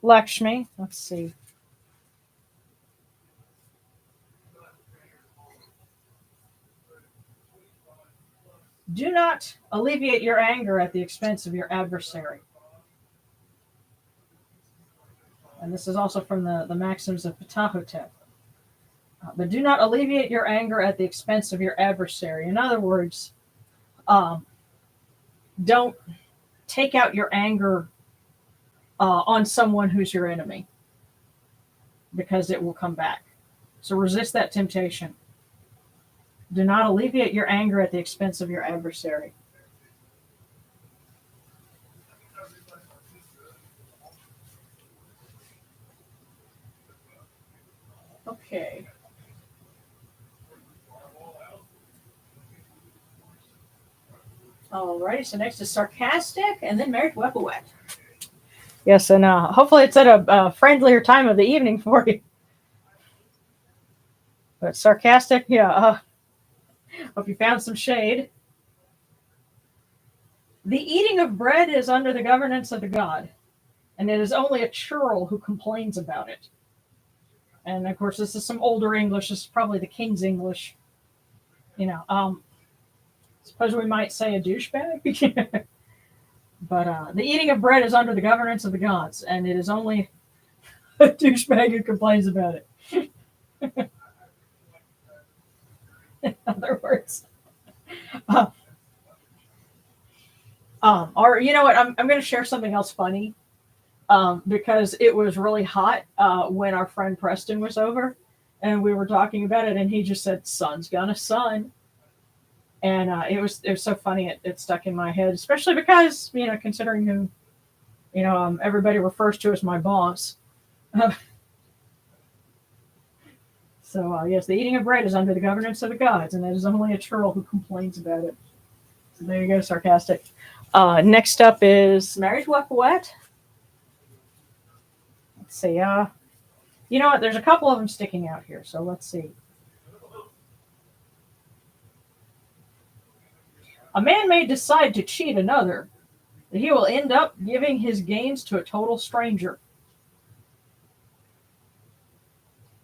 Lakshmi. Let's see. Do not alleviate your anger at the expense of your adversary. And this is also from the Maxims of Ptahhotep. But do not alleviate your anger at the expense of your adversary. In other words, don't take out your anger on someone who's your enemy, because it will come back. So resist that temptation. Do not alleviate your anger at the expense of your adversary. Okay. Alrighty, so next is sarcastic, and then married wet. Yes, and hopefully it's at a friendlier time of the evening for you. But sarcastic, yeah. Hope you found some shade. The eating of bread is under the governance of the god, and it is only a churl who complains about it. And of course, this is some older English. This is probably the King's English. Suppose we might say a douchebag. But the eating of bread is under the governance of the gods, and it is only a douchebag who complains about it. In other words. Or you know what? I'm going to share something else funny, because it was really hot when our friend Preston was over, and we were talking about it, and he just said, "Sun's gonna sun," and it was so funny. It stuck in my head, especially because considering who everybody refers to as my boss. So yes, the eating of bread is under the governance of the gods, and it is only a churl who complains about it. So there you go, sarcastic. Next up is married wet. Let's see. You know what? There's a couple of them sticking out here, so let's see. A man may decide to cheat another, but he will end up giving his gains to a total stranger.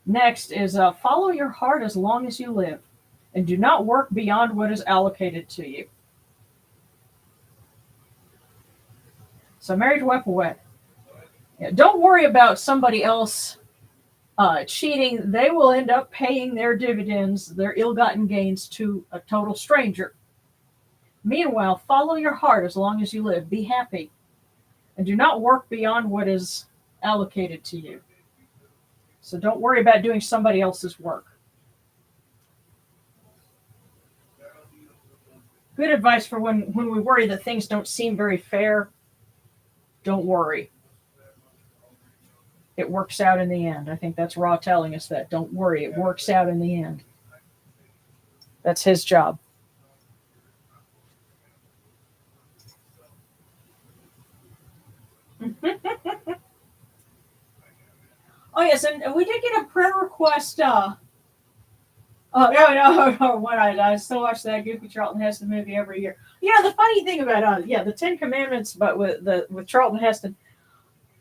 Next is follow your heart as long as you live, and do not work beyond what is allocated to you. So married wet. Yeah, don't worry about somebody else cheating. They will end up paying their dividends, their ill-gotten gains, to a total stranger. Meanwhile, follow your heart as long as you live. Be happy, and do not work beyond what is allocated to you. So don't worry about doing somebody else's work. Good advice for when we worry that things don't seem very fair. Don't worry. It works out in the end. I think that's Ra telling us that. Don't worry. It works out in the end. That's his job. Oh, yes, and we did get a prayer request. No, what I still watch that goofy Charlton Heston movie every year. The funny thing about the Ten Commandments, but with Charlton Heston,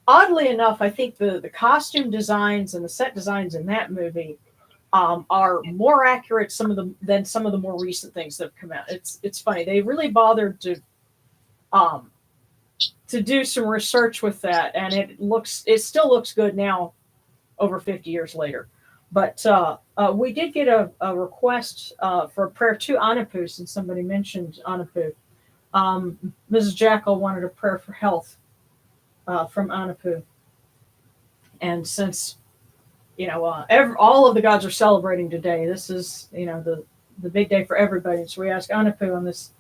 oddly enough, I think the costume designs and the set designs in that movie are more accurate than some of the more recent things that have come out. It's funny. They really bothered to do some research with that, and it still looks good now, over 50 years later. But we did get a request for a prayer to Anapu, since somebody mentioned Anapu. Mrs. Jackal wanted a prayer for health from Anapu. And since, all of the gods are celebrating today, this is, the big day for everybody. So we ask Anapu on this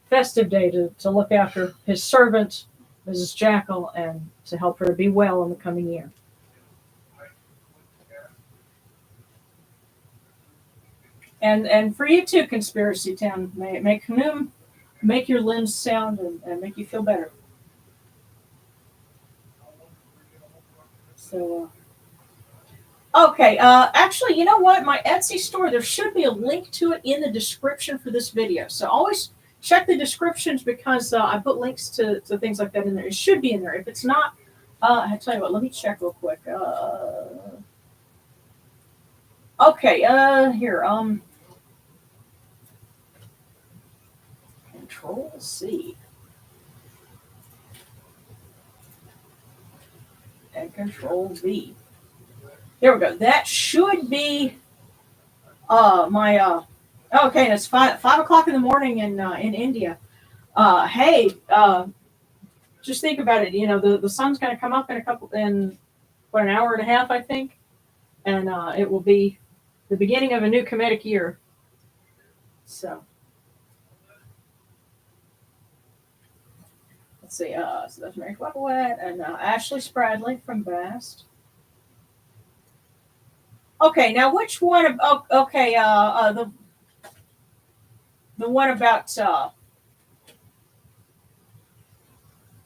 festive day to look after his servant, Mrs. Jackal, and to help her be well in the coming year. And for you too, Conspiracy Town, may it make Khnum make your limbs sound and make you feel better. So, okay. Actually, you know what? My Etsy store, there should be a link to it in the description for this video. So always check the descriptions because I put links to things like that in there. It should be in there. If it's not, I tell you what, let me check real quick. Okay, here, Control C. And Control V. There we go. That should be my okay, and it's 5 o'clock in the morning in India. Hey, just think about it. You know, the sun's going to come up in an hour and a half, I think, and it will be the beginning of a new Kemetic year. So let's see. So that's Mary Upet and Ashley Spradley from Bast. Okay, now which one? Okay, the one about. So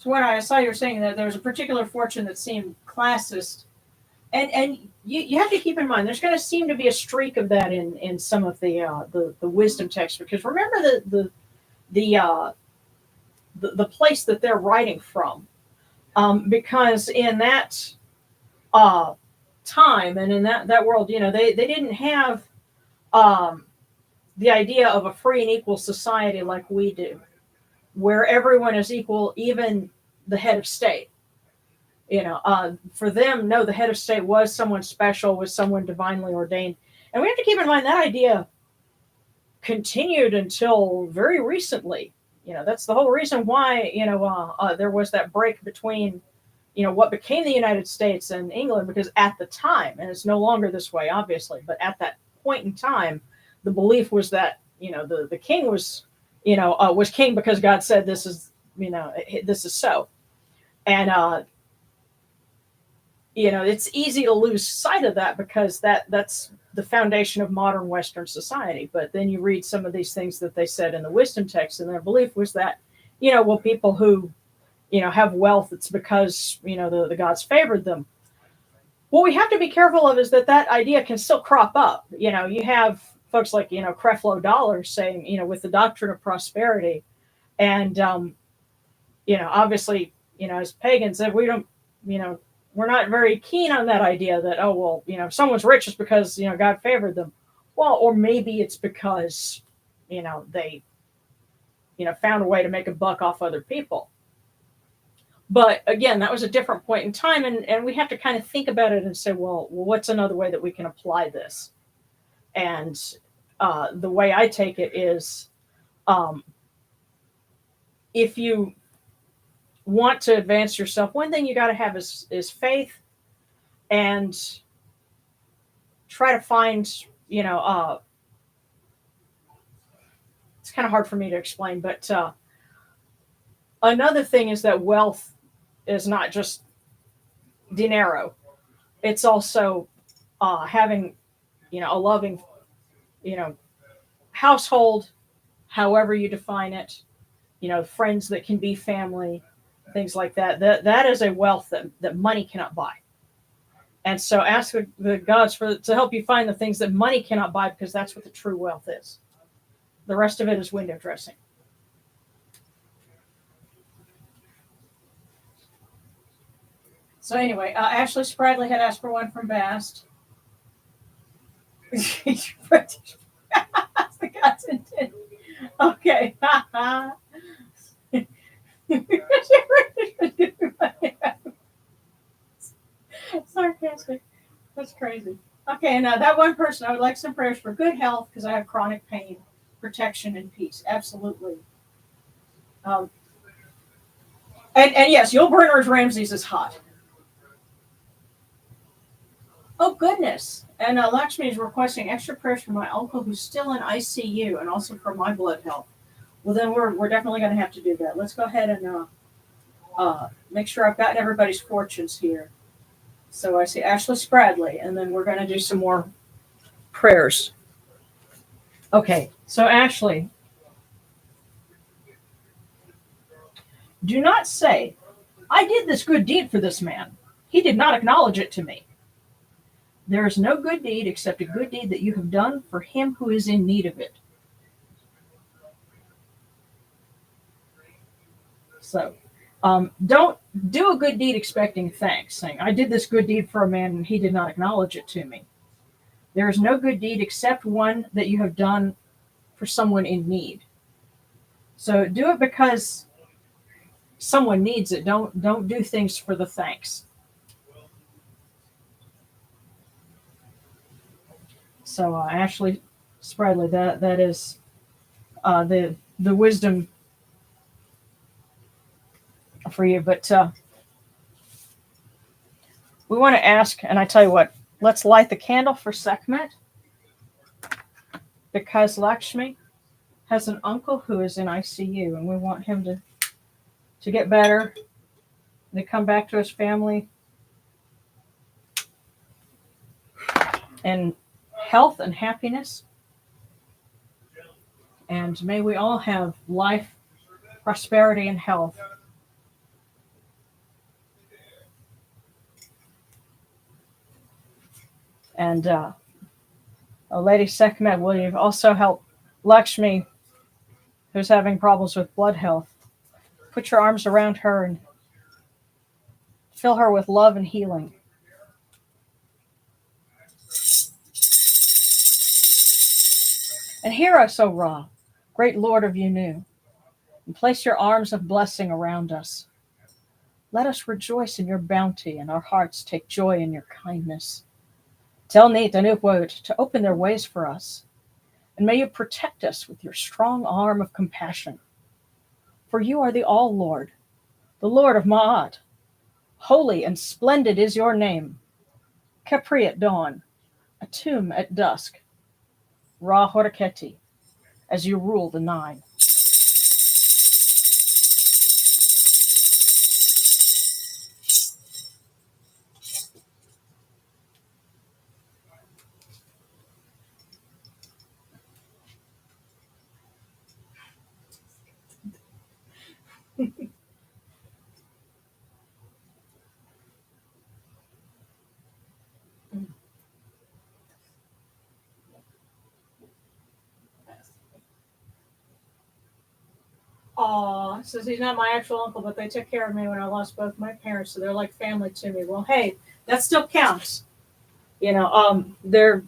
when I saw you were saying that there was a particular fortune that seemed classist, and you have to keep in mind there's going to seem to be a streak of that in some of the wisdom texts, because remember the place that they're writing from, because in that time and in that world, you know, they didn't have the idea of a free and equal society like we do, where everyone is equal, even the head of state. You know, for them, no, the head of state was someone special, was someone divinely ordained. And we have to keep in mind that idea continued until very recently. You know, that's the whole reason why, you know, there was that break between, you know, what became the United States and England, because at the time, and it's no longer this way, obviously, but at that point in time, the belief was that, you know, the king was, you know, was king because God said this is, you know, this is so. And, you know, it's easy to lose sight of that because that's the foundation of modern Western society. But then you read some of these things that they said in the wisdom text, and their belief was that, you know, well, people who, you know, have wealth, it's because, you know, the gods favored them. What we have to be careful of is that idea can still crop up. You know, you have folks like, you know, Creflo Dollar saying, you know, with the doctrine of prosperity. And, you know, obviously, you know, as pagans, we don't, you know, we're not very keen on that idea that, oh, well, you know, if someone's rich, it's because, you know, God favored them. Well, or maybe it's because, you know, they, you know, found a way to make a buck off other people. But again, that was a different point in time. And we have to kind of think about it and say, well, what's another way that we can apply this? And the way I take it is, if you want to advance yourself, one thing you got to have is faith, and try to find, you know, it's kind of hard for me to explain, but another thing is that wealth is not just dinero. It's also having, you know, a loving, you know, household, however you define it, you know, friends that can be family, things like that. That is a wealth that money cannot buy. And so ask the gods to help you find the things that money cannot buy, because that's what the true wealth is. The rest of it is window dressing. So anyway, Ashley Spradley had asked for one from Bast. The gods intended. Okay. Sarcastic. That's crazy. Okay, now that one person, I would like some prayers for good health because I have chronic pain, protection, and peace. Absolutely. And yes, Yul Brynner's Ramses is hot. Oh, goodness. And Lakshmi is requesting extra prayers for my uncle who's still in ICU, and also for my blood health. Well, then we're definitely going to have to do that. Let's go ahead and make sure I've gotten everybody's fortunes here. So I see Ashley Spradley, and then we're going to do some more prayers. Okay, so Ashley, do not say, I did this good deed for this man. He did not acknowledge it to me. There is no good deed except a good deed that you have done for him who is in need of it. So don't do a good deed expecting thanks, saying, I did this good deed for a man and he did not acknowledge it to me. There is no good deed except one that you have done for someone in need. So do it because someone needs it. Don't do things for the thanks. So Ashley Spradley, that is the wisdom for you. But we want to ask, and I tell you what, let's light the candle for Sekhmet, because Lakshmi has an uncle who is in ICU, and we want him to get better, to come back to his family, and health and happiness. And may we all have life, prosperity, and health. And Lady Sekhmet, will you also help Lakshmi, who's having problems with blood health? Put your arms around her and fill her with love and healing. And hear us, O Ra, great Lord of Yunu, and place your arms of blessing around us. Let us rejoice in your bounty, and our hearts take joy in your kindness. Tell Neat and Upet to open their ways for us, and may you protect us with your strong arm of compassion. For you are the All-Lord, the Lord of Ma'at. Holy and splendid is your name. Capri at dawn, Atum at dusk, Ra Horaketi, as you rule the nine. Aw, says he's not my actual uncle, but they took care of me when I lost both my parents, so they're like family to me. Well, hey, that still counts. They're,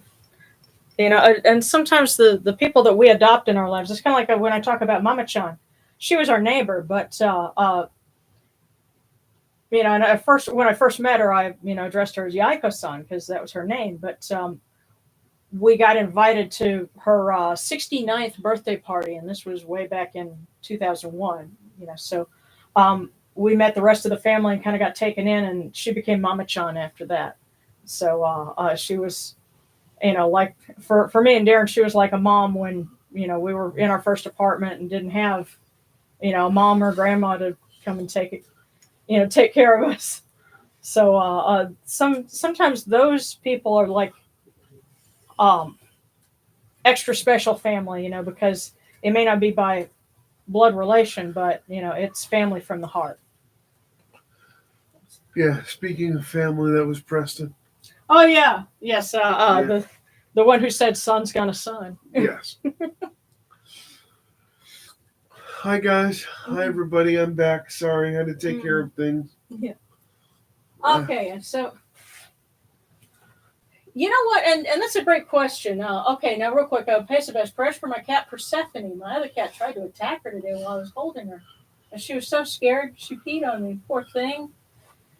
and sometimes the people that we adopt in our lives, it's kind of like when I talk about Mama Chan. She was our neighbor, but, and at first, when I first met her, I, addressed her as Yaiko-san because that was her name, but we got invited to her 69th birthday party, and this was way back in 2001. So we met the rest of the family and kind of got taken in, and she became Mama Chan after that. So she was, like for me and Darren, she was like a mom when we were in our first apartment and didn't have a mom or grandma to come and take care of us. So sometimes those people are like extra special family, because it may not be by blood relation, but it's family from the heart.
Yeah, speaking of family, that was Preston.
Oh yeah, yes, the one who said son's got a son.
Yes. Hi guys, hi everybody. I'm back. Sorry, I had to take care of things.
Yeah. Okay, so. You know what? And that's a great question. Okay, now real quick, Pesabas, prayers for my cat Persephone. My other cat tried to attack her today while I was holding her. And she was so scared, she peed on me. Poor thing.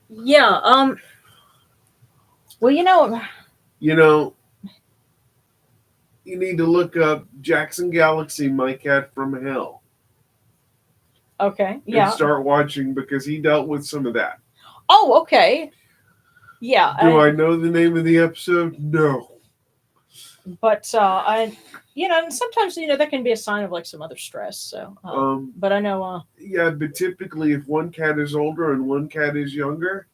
Yeah, well,
you need to look up Jackson Galaxy, My Cat from Hell.
Okay, yeah.
And start watching because he dealt with some of that.
Oh, okay. Yeah.
Do I know the name of the episode? No.
But and sometimes that can be a sign of like some other stress. So, but I know.
Yeah, but typically, if one cat is older and one cat is younger,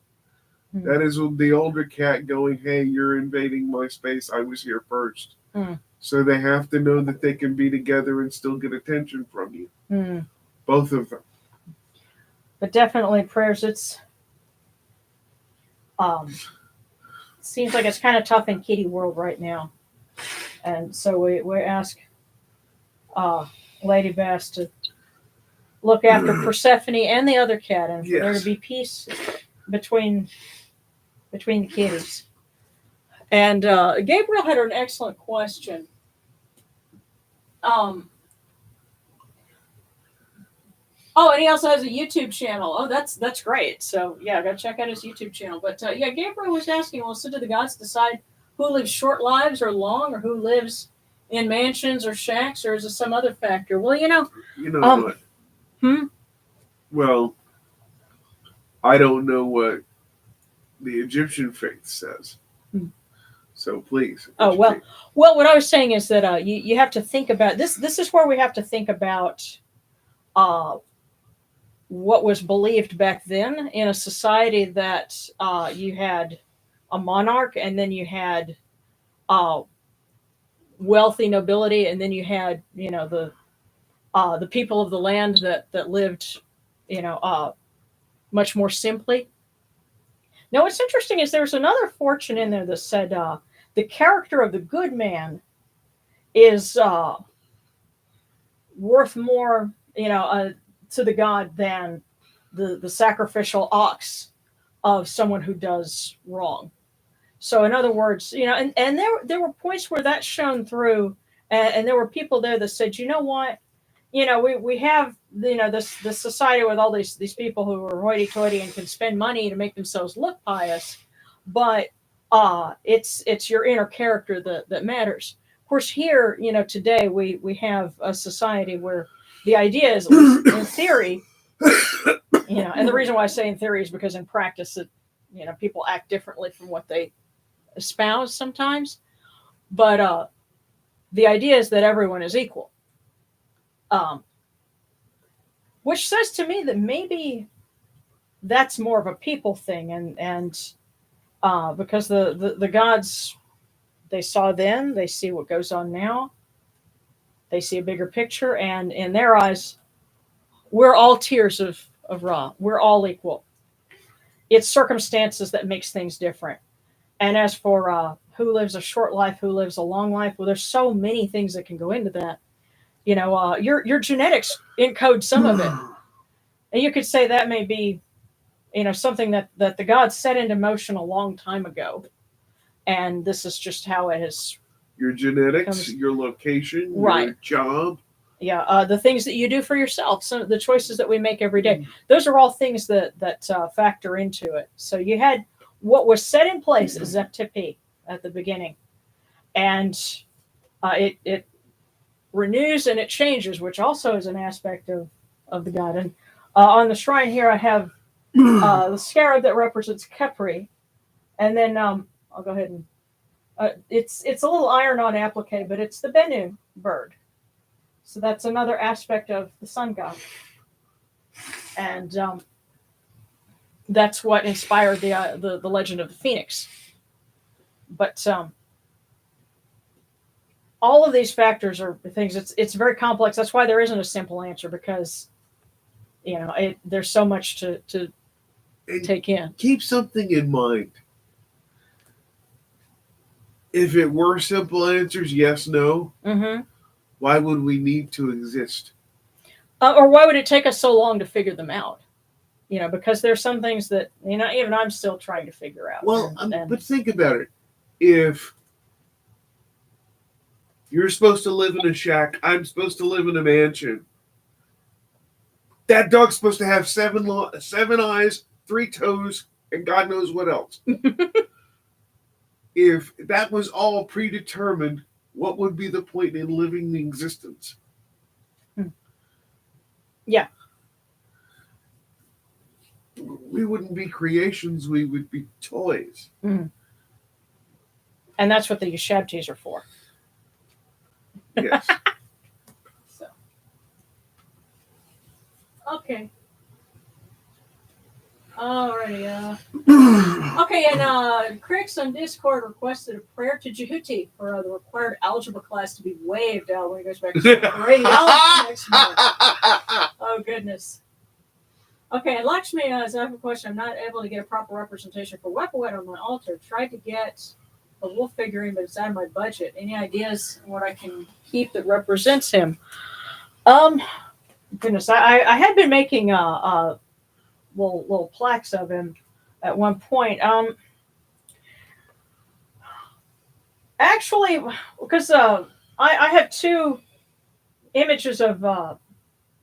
that is the older cat going, "Hey, you're invading my space. I was here first." So they have to know that they can be together and still get attention from you. Both of them.
But definitely prayers. It's. Seems like it's kind of tough in kitty world right now, and so we ask Lady Bass to look after Persephone and the other cat, and for there
Yes.
to be peace between the kitties. And Gabriel had an excellent question. Oh, and he also has a YouTube channel. Oh, that's great. So yeah, go check out his YouTube channel. But yeah, Gabriel was asking, well, so do the gods decide who lives short lives or long, or who lives in mansions or shacks, or is it some other factor? Well,
You know what?
Hmm?
Well, I don't know what the Egyptian faith says. So please.
Oh well, what I was saying is that you have to think about this. This is where we have to think about what was believed back then in a society that you had a monarch, and then you had wealthy nobility, and then you had the people of the land that lived much more simply. Now, what's interesting is there's another fortune in there that said the character of the good man is worth more, to the god than the sacrificial ox of someone who does wrong. So, in other words, and there were points where that shone through, and there were people there that said, you know what, we have this society with all these people who are hoity-toity and can spend money to make themselves look pious, but it's your inner character that matters. Of course, here today we have a society where the idea is, at least in theory, and the reason why I say in theory is because in practice people act differently from what they espouse sometimes, but the idea is that everyone is equal. Which says to me that maybe that's more of a people thing, and because the gods, they saw then, they see what goes on now, they see a bigger picture, and in their eyes, we're all tiers of Ra. We're all equal. It's circumstances that makes things different. And as for who lives a short life, who lives a long life, well, there's so many things that can go into that. Your genetics encode some of it. And you could say that may be, something that the gods set into motion a long time ago. And this is just how it has.
Your genetics, your location,
right.
Your job.
Yeah, the things that you do for yourself, so the choices that we make every day. Those are all things that factor into it. So you had what was set in place as Zep-Tipi at the beginning. And it renews and it changes, which also is an aspect of the god. And on the shrine here, I have the scarab that represents Kepri, and then I'll go ahead and it's a little iron-on applique, but it's the Bennu bird. So that's another aspect of the sun god, and that's what inspired the legend of the phoenix. But all of these factors are things. It's very complex. That's why there isn't a simple answer, because there's so much to take in.
Keep something in mind. If it were simple answers, yes, no, why would we need to exist?
Or why would it take us so long to figure them out? Because there's some things that even I'm still trying to figure out.
Well, but think about it. If you're supposed to live in a shack, I'm supposed to live in a mansion. That dog's supposed to have 7 eyes, 3 toes, and God knows what else. If that was all predetermined, what would be the point in living the existence?
Yeah.
We wouldn't be creations, we would be toys.
And that's what the Ushabtis are for.
Yes.
So. Okay. Alrighty. Okay, and Crix on Discord requested a prayer to Jehuti for the required algebra class to be waived when he goes back to radiology next month. Oh, goodness. Okay, and Lakshmi has a question. I'm not able to get a proper representation for Wepawet on my altar. Tried to get a wolf figurine, but it's out of my budget. Any ideas on what I can keep that represents him? goodness, I had been making little plaques of him at one point. Actually, because I have two images of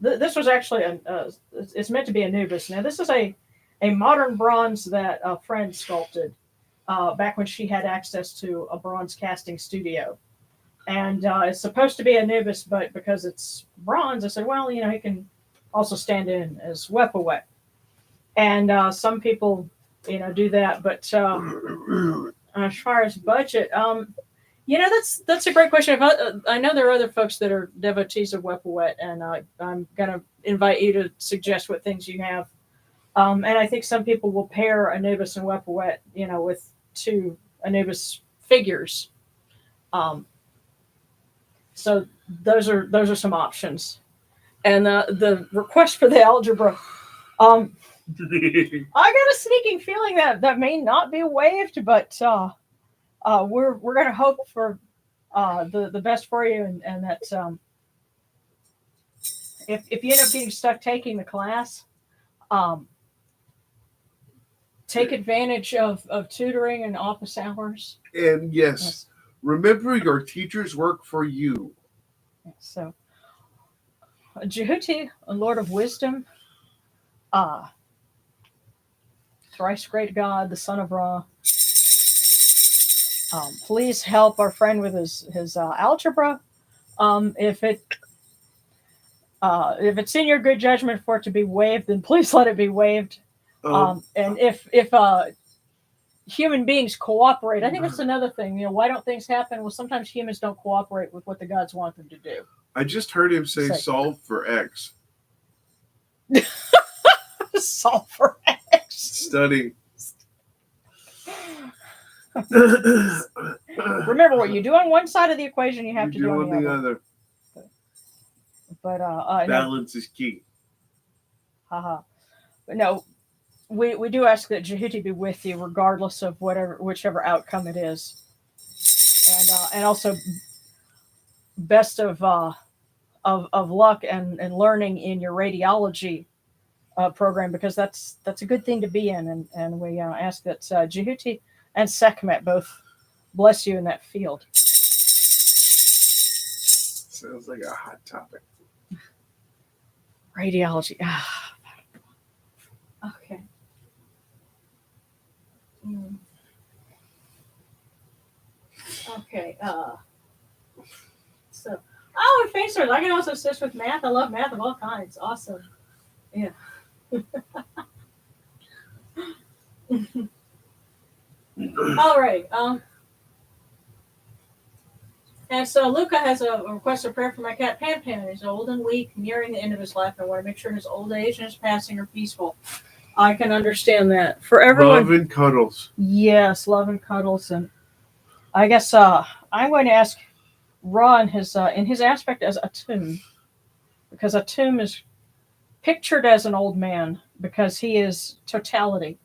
this was actually it's meant to be Anubis. Now this is a modern bronze that a friend sculpted back when she had access to a bronze casting studio, and it's supposed to be Anubis, but because it's bronze, I said, well, he can also stand in as Wepawet, and some people do that, but as far as budget, that's a great question. I know there are other folks that are devotees of Wepawet, and I'm going to invite you to suggest what things you have. And I think some people will pair Anubis and Wepawet, with two Anubis figures. So those are some options. And the request for the algebra. I got a sneaking feeling that may not be waived, but we're going to hope for the best for you, and that if you end up getting stuck taking the class, take advantage of tutoring and office hours.
And yes, remember your teachers work for you.
So, Jehuti, a Lord of Wisdom, thrice great God, the Son of Ra. Please help our friend with his algebra. If it's in your good judgment for it to be waived, then please let it be waived. And if human beings cooperate, I think that's another thing. Why don't things happen? Well, sometimes humans don't cooperate with what the gods want them to do.
I just heard him say solve for X.
Solve for X.
Study.
Remember, what you do on one side of the equation, you have to do on the other. But
balance is key.
But no, we do ask that Jehuti be with you, regardless of whichever outcome it is, and also best of luck and learning in your radiology program, because that's a good thing to be in, and we ask that Jehuti and Sekhmet both bless you in that field.
Sounds like a hot topic.
Radiology. Okay. Okay. So, and facers. I can also assist with math. I love math of all kinds. Awesome. Yeah. All right. And so Luca has a request of prayer for my cat Pan Pan. He's old and weak, nearing the end of his life. I want to make sure his old age and his passing are peaceful. I can understand that. For everyone,
love and cuddles.
Yes, love and cuddles. And I guess I'm going to ask Ron in his aspect as Atum, because Atum is pictured as an old man because he is totality.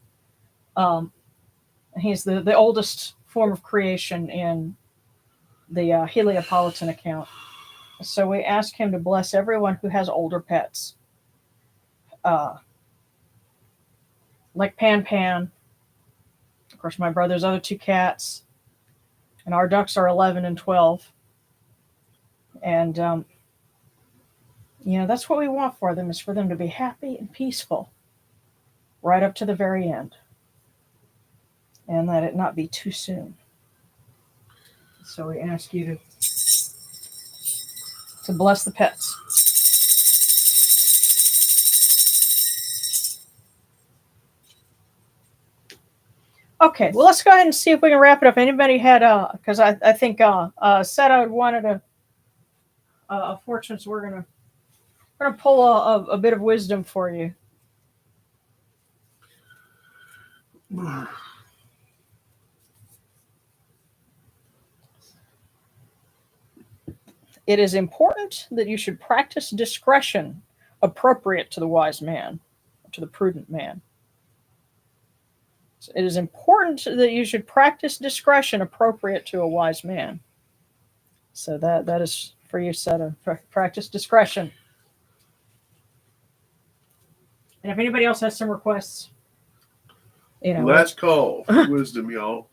He's the oldest form of creation in the Heliopolitan account. So we ask him to bless everyone who has older pets. Like Pan Pan. Of course, my brother's other two cats. And our ducks are 11 and 12. And, that's what we want for them, is for them to be happy and peaceful right up to the very end. And that it not be too soon. So we ask you to bless the pets. Okay, well, let's go ahead and see if we can wrap it up. Anybody had, because I think said I wanted a fortune, so we're gonna pull a bit of wisdom for you. It is important that you should practice discretion appropriate to the wise man, to the prudent man. So it is important that you should practice discretion appropriate to a wise man. So that is for you, Seta. Practice discretion. And if anybody else has some requests,
Last call for wisdom, y'all.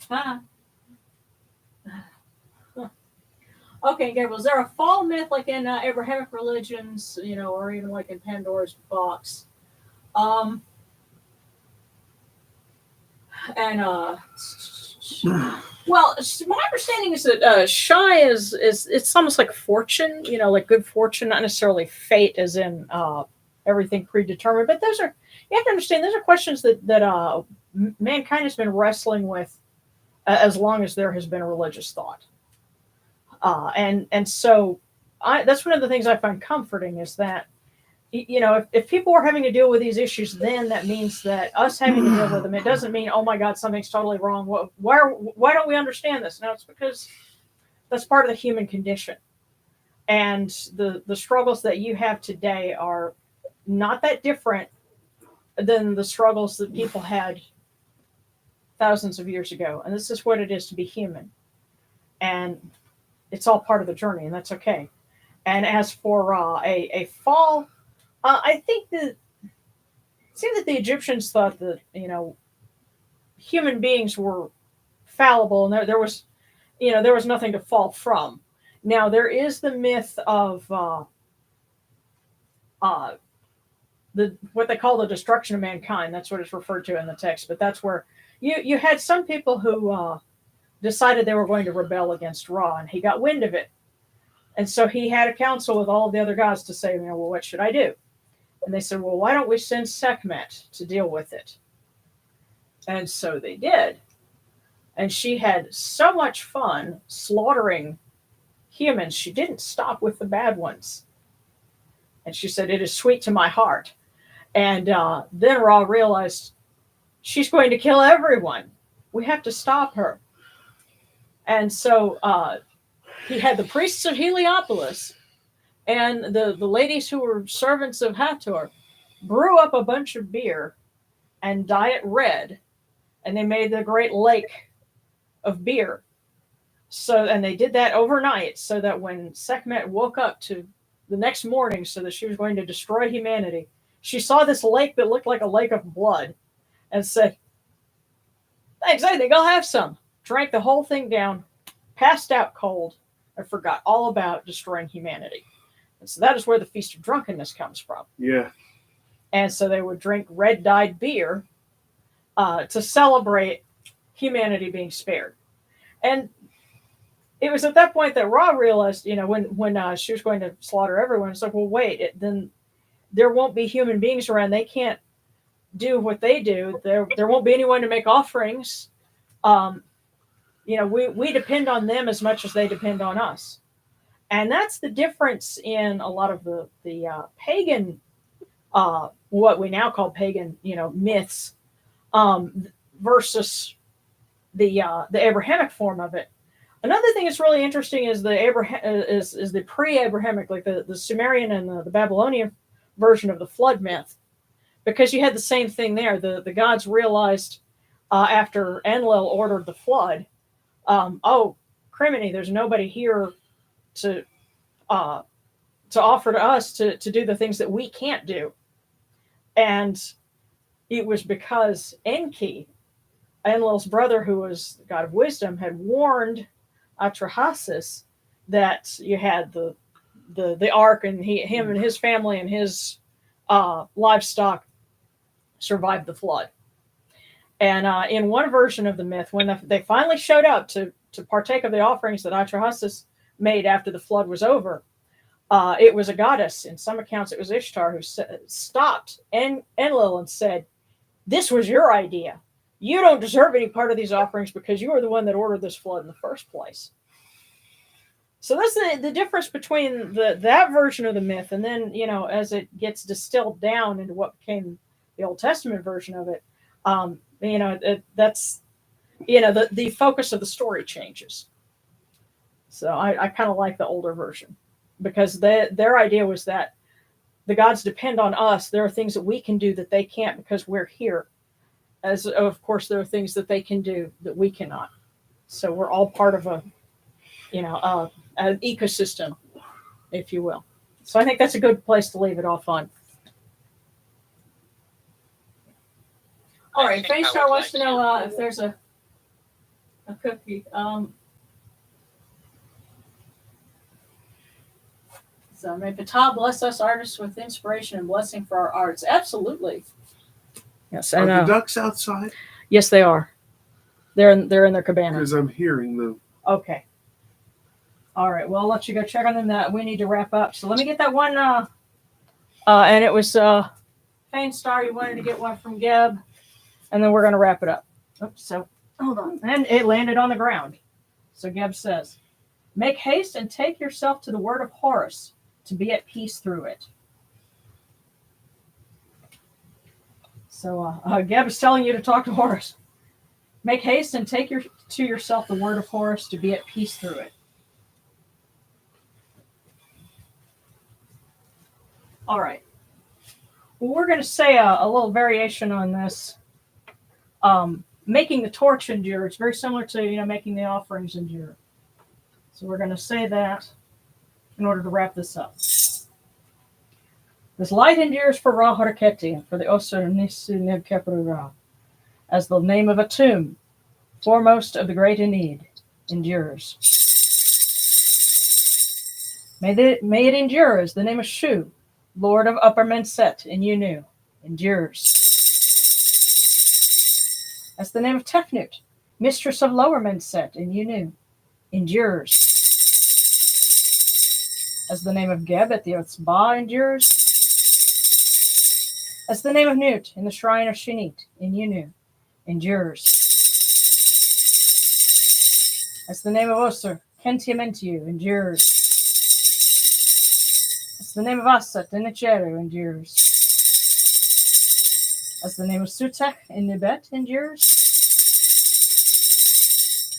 Okay, Gabriel, is there a fall myth like in Abrahamic religions, or even like in Pandora's box? And well, my understanding is that Shy is it's almost like fortune, like good fortune, not necessarily fate, as in everything predetermined. But you have to understand, those are questions that mankind has been wrestling with as long as there has been a religious thought. And so that's one of the things I find comforting, is that, if people are having to deal with these issues, then that means that us having to deal with them, it doesn't mean, oh my God, something's totally wrong. Why don't we understand this? No, it's because that's part of the human condition. And the struggles that you have today are not that different than the struggles that people had thousands of years ago. And this is what it is to be human. And it's all part of the journey, and that's okay. And as for a fall, I think it seemed that the Egyptians thought that human beings were fallible, and there was nothing to fall from. Now there is the myth of what they call the destruction of mankind. That's what it's referred to in the text. But that's where you had some people who decided they were going to rebel against Ra, and he got wind of it. And so he had a council with all of the other gods to say, well, what should I do? And they said, well, why don't we send Sekhmet to deal with it? And so they did. And she had so much fun slaughtering humans, she didn't stop with the bad ones. And she said, it is sweet to my heart. And then Ra realized, she's going to kill everyone. We have to stop her. And so he had the priests of Heliopolis and the ladies who were servants of Hathor brew up a bunch of beer and dye it red, and they made the great lake of beer. And they did that overnight, so that when Sekhmet woke up to the next morning, so that she was going to destroy humanity, she saw this lake that looked like a lake of blood and said, thanks, I think I'll have some. Drank the whole thing down, passed out cold, and forgot all about destroying humanity. And so that is where the Feast of Drunkenness comes from.
Yeah.
And so they would drink red-dyed beer to celebrate humanity being spared. And it was at that point that Ra realized, when she was going to slaughter everyone, it's like, well, wait, then there won't be human beings around. They can't do what they do. There won't be anyone to make offerings. We depend on them as much as they depend on us. And that's the difference in a lot of the pagan, what we now call pagan, myths, versus the Abrahamic form of it. Another thing that's really interesting is the pre-Abrahamic, like the Sumerian and the Babylonian version of the flood myth, because you had the same thing there. The gods realized after Enlil ordered the flood, criminy, there's nobody here to offer to us to do the things that we can't do. And it was because Enki, Enlil's brother, who was the god of wisdom, had warned Atrahasis that you had the ark, and him and his family and his livestock survived the flood. And in one version of the myth, when they finally showed up to partake of the offerings that Atrahasis made after the flood was over, it was a goddess. In some accounts, it was Ishtar, who stopped Enlil and said, this was your idea. You don't deserve any part of these offerings because you were the one that ordered this flood in the first place. So that's the difference between that version of the myth, and then, as it gets distilled down into what became the Old Testament version of it, that's, the focus of the story changes. So I kind of like the older version, because their idea was that the gods depend on us. There are things that we can do that they can't because we're here. As of course, there are things that they can do that we cannot. So we're all part of an ecosystem, if you will. So I think that's a good place to leave it off on. All
I
right,
think I
Star
would
wants
like
to know if there's a cookie. So may Ptah bless us artists with inspiration and blessing for our arts. Absolutely. Yes,
Are
and
the ducks outside?
yes, they are. They're in their cabana.
Because I'm hearing them.
Okay. All right. Well, I'll let you go check on them. That we need to wrap up. So let me get that one. And it was Fane Star. You wanted to get one from Geb, and then we're gonna wrap it up. Oops. So hold on. And it landed on the ground. So Geb says, "Make haste and take yourself to the word of Horus to be at peace through it." So Geb is telling you to talk to Horus. Make haste and take to yourself the word of Horus to be at peace through it. All right. Well, we're going to say a little variation on this. Making the torch endure. It's very similar to making the offerings endure. So we're going to say that in order to wrap this up. This light endures for Ra Haraketi, for the Osir Nisu Neb Kepru Ra, as the name of a tomb, foremost of the great Enid, endures. May it endure as the name of Shu, Lord of Upper Menset in Yunu, endures. As the name of Tefnut, Mistress of Lower Menset in Yunu, endures. As the name of Geb at the Earth's Ba endures. As the name of Nut in the Shrine of Shinit in Yunu, endures. As the name of Osir, Kentiamentiu, endures. As the name of Asat in Icheru endures. As the name of Sutek in Nibet endures.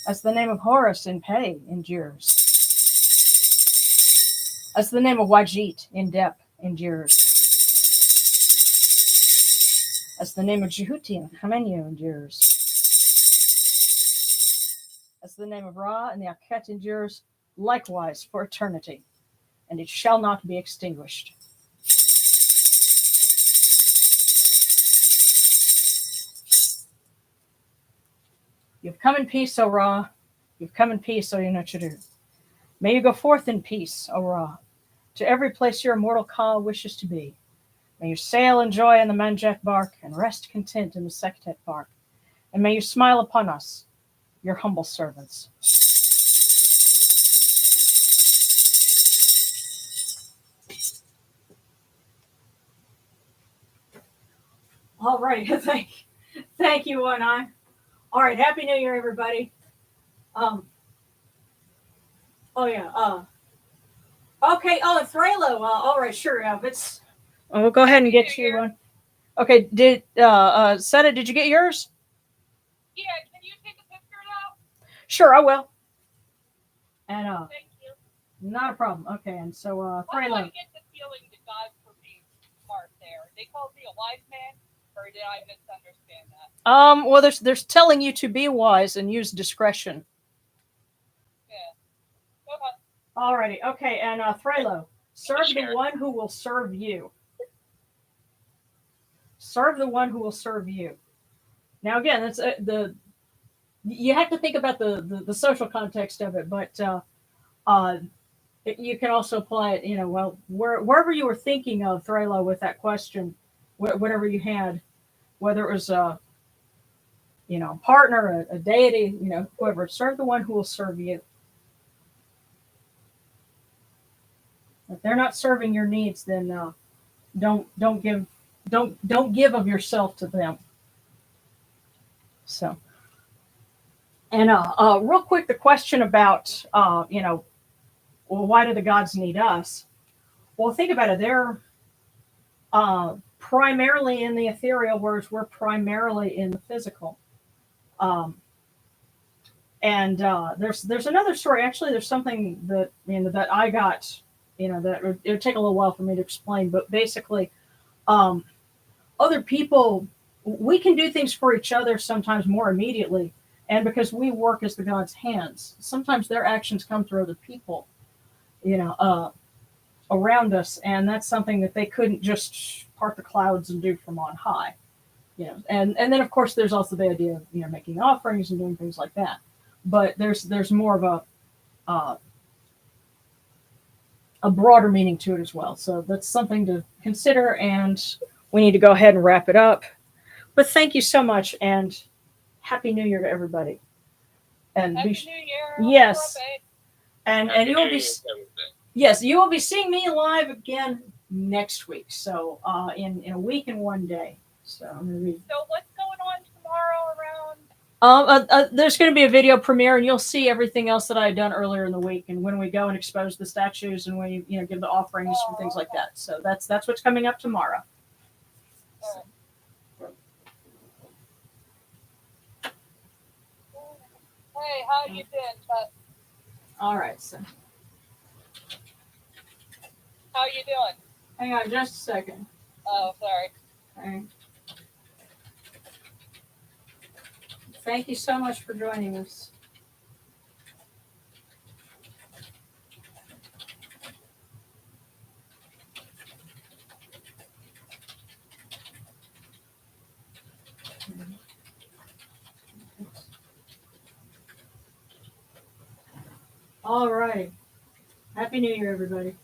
As the name of Horus in Pei endures. As the name of Wajit in Dep endures. As the name of Jehuti in Chamenu endures. As the name of Ra in the Akhet endures, likewise for eternity, and it shall not be extinguished. You've come in peace, O Ra. You've come in peace, O Yunochidu. May you go forth in peace, O Ra, to every place your immortal Ka wishes to be. May you sail in joy in the Manjet bark and rest content in the Sektet bark. And may you smile upon us, your humble servants. All right. Thank you, One Eye. All right. Happy New Year, everybody. Oh yeah. Okay. Oh, Thralo. All right. Sure. Yeah. We'll go ahead and get you one. Okay. Seta, did you get yours?
Yeah. Can you take a picture now?
Sure, I will. And
Thank you.
not a problem. Okay. And so
Why do I
Thralo.
get the feeling that God's for being smart there? They called me a wise man, or did I misunderstand that?
Well, there's telling you to be wise and use discretion.
Yeah. Go on.
Alrighty. Okay. And Thralo, serve the one who will serve you. Serve the one who will serve you. Now, again, that's you have to think about the social context of it, but you can also apply it. Well, wherever you were thinking of Thralo with that question, whatever you had, whether it was a partner, a deity, whoever, serve the one who will serve you. If they're not serving your needs, then don't give of yourself to them. So, and real quick, the question about well, why do the gods need us? Well, think about it. They're primarily in the ethereal, whereas we're primarily in the physical. And there's another story. Actually, there's something that that I got. That it would take a little while for me to explain, but basically, other people, we can do things for each other sometimes more immediately, and because we work as the God's hands, sometimes their actions come through other people, around us, and that's something that they couldn't just part the clouds and do from on high. and then of course there's also the idea of making offerings and doing things like that. But there's more of a broader meaning to it as well. So that's something to consider, and we need to go ahead and wrap it up. But thank you so much, and Happy New Year to everybody. And
Happy New Year.
yes,
Ronpet.
and you will be you will be seeing me live again next week. So in a week and 1 day. So I'm gonna be.
So what's going on tomorrow around?
There's going to be a video premiere, and you'll see everything else that I had done earlier in the week, and when we go and expose the statues, and we give the offerings and things like that. So that's what's coming up tomorrow.
Hey, how you been?
All right, so
How you doing?
hang on just a second.
Oh, sorry.
Okay. Thank you so much for joining us. All right. Happy New Year, everybody.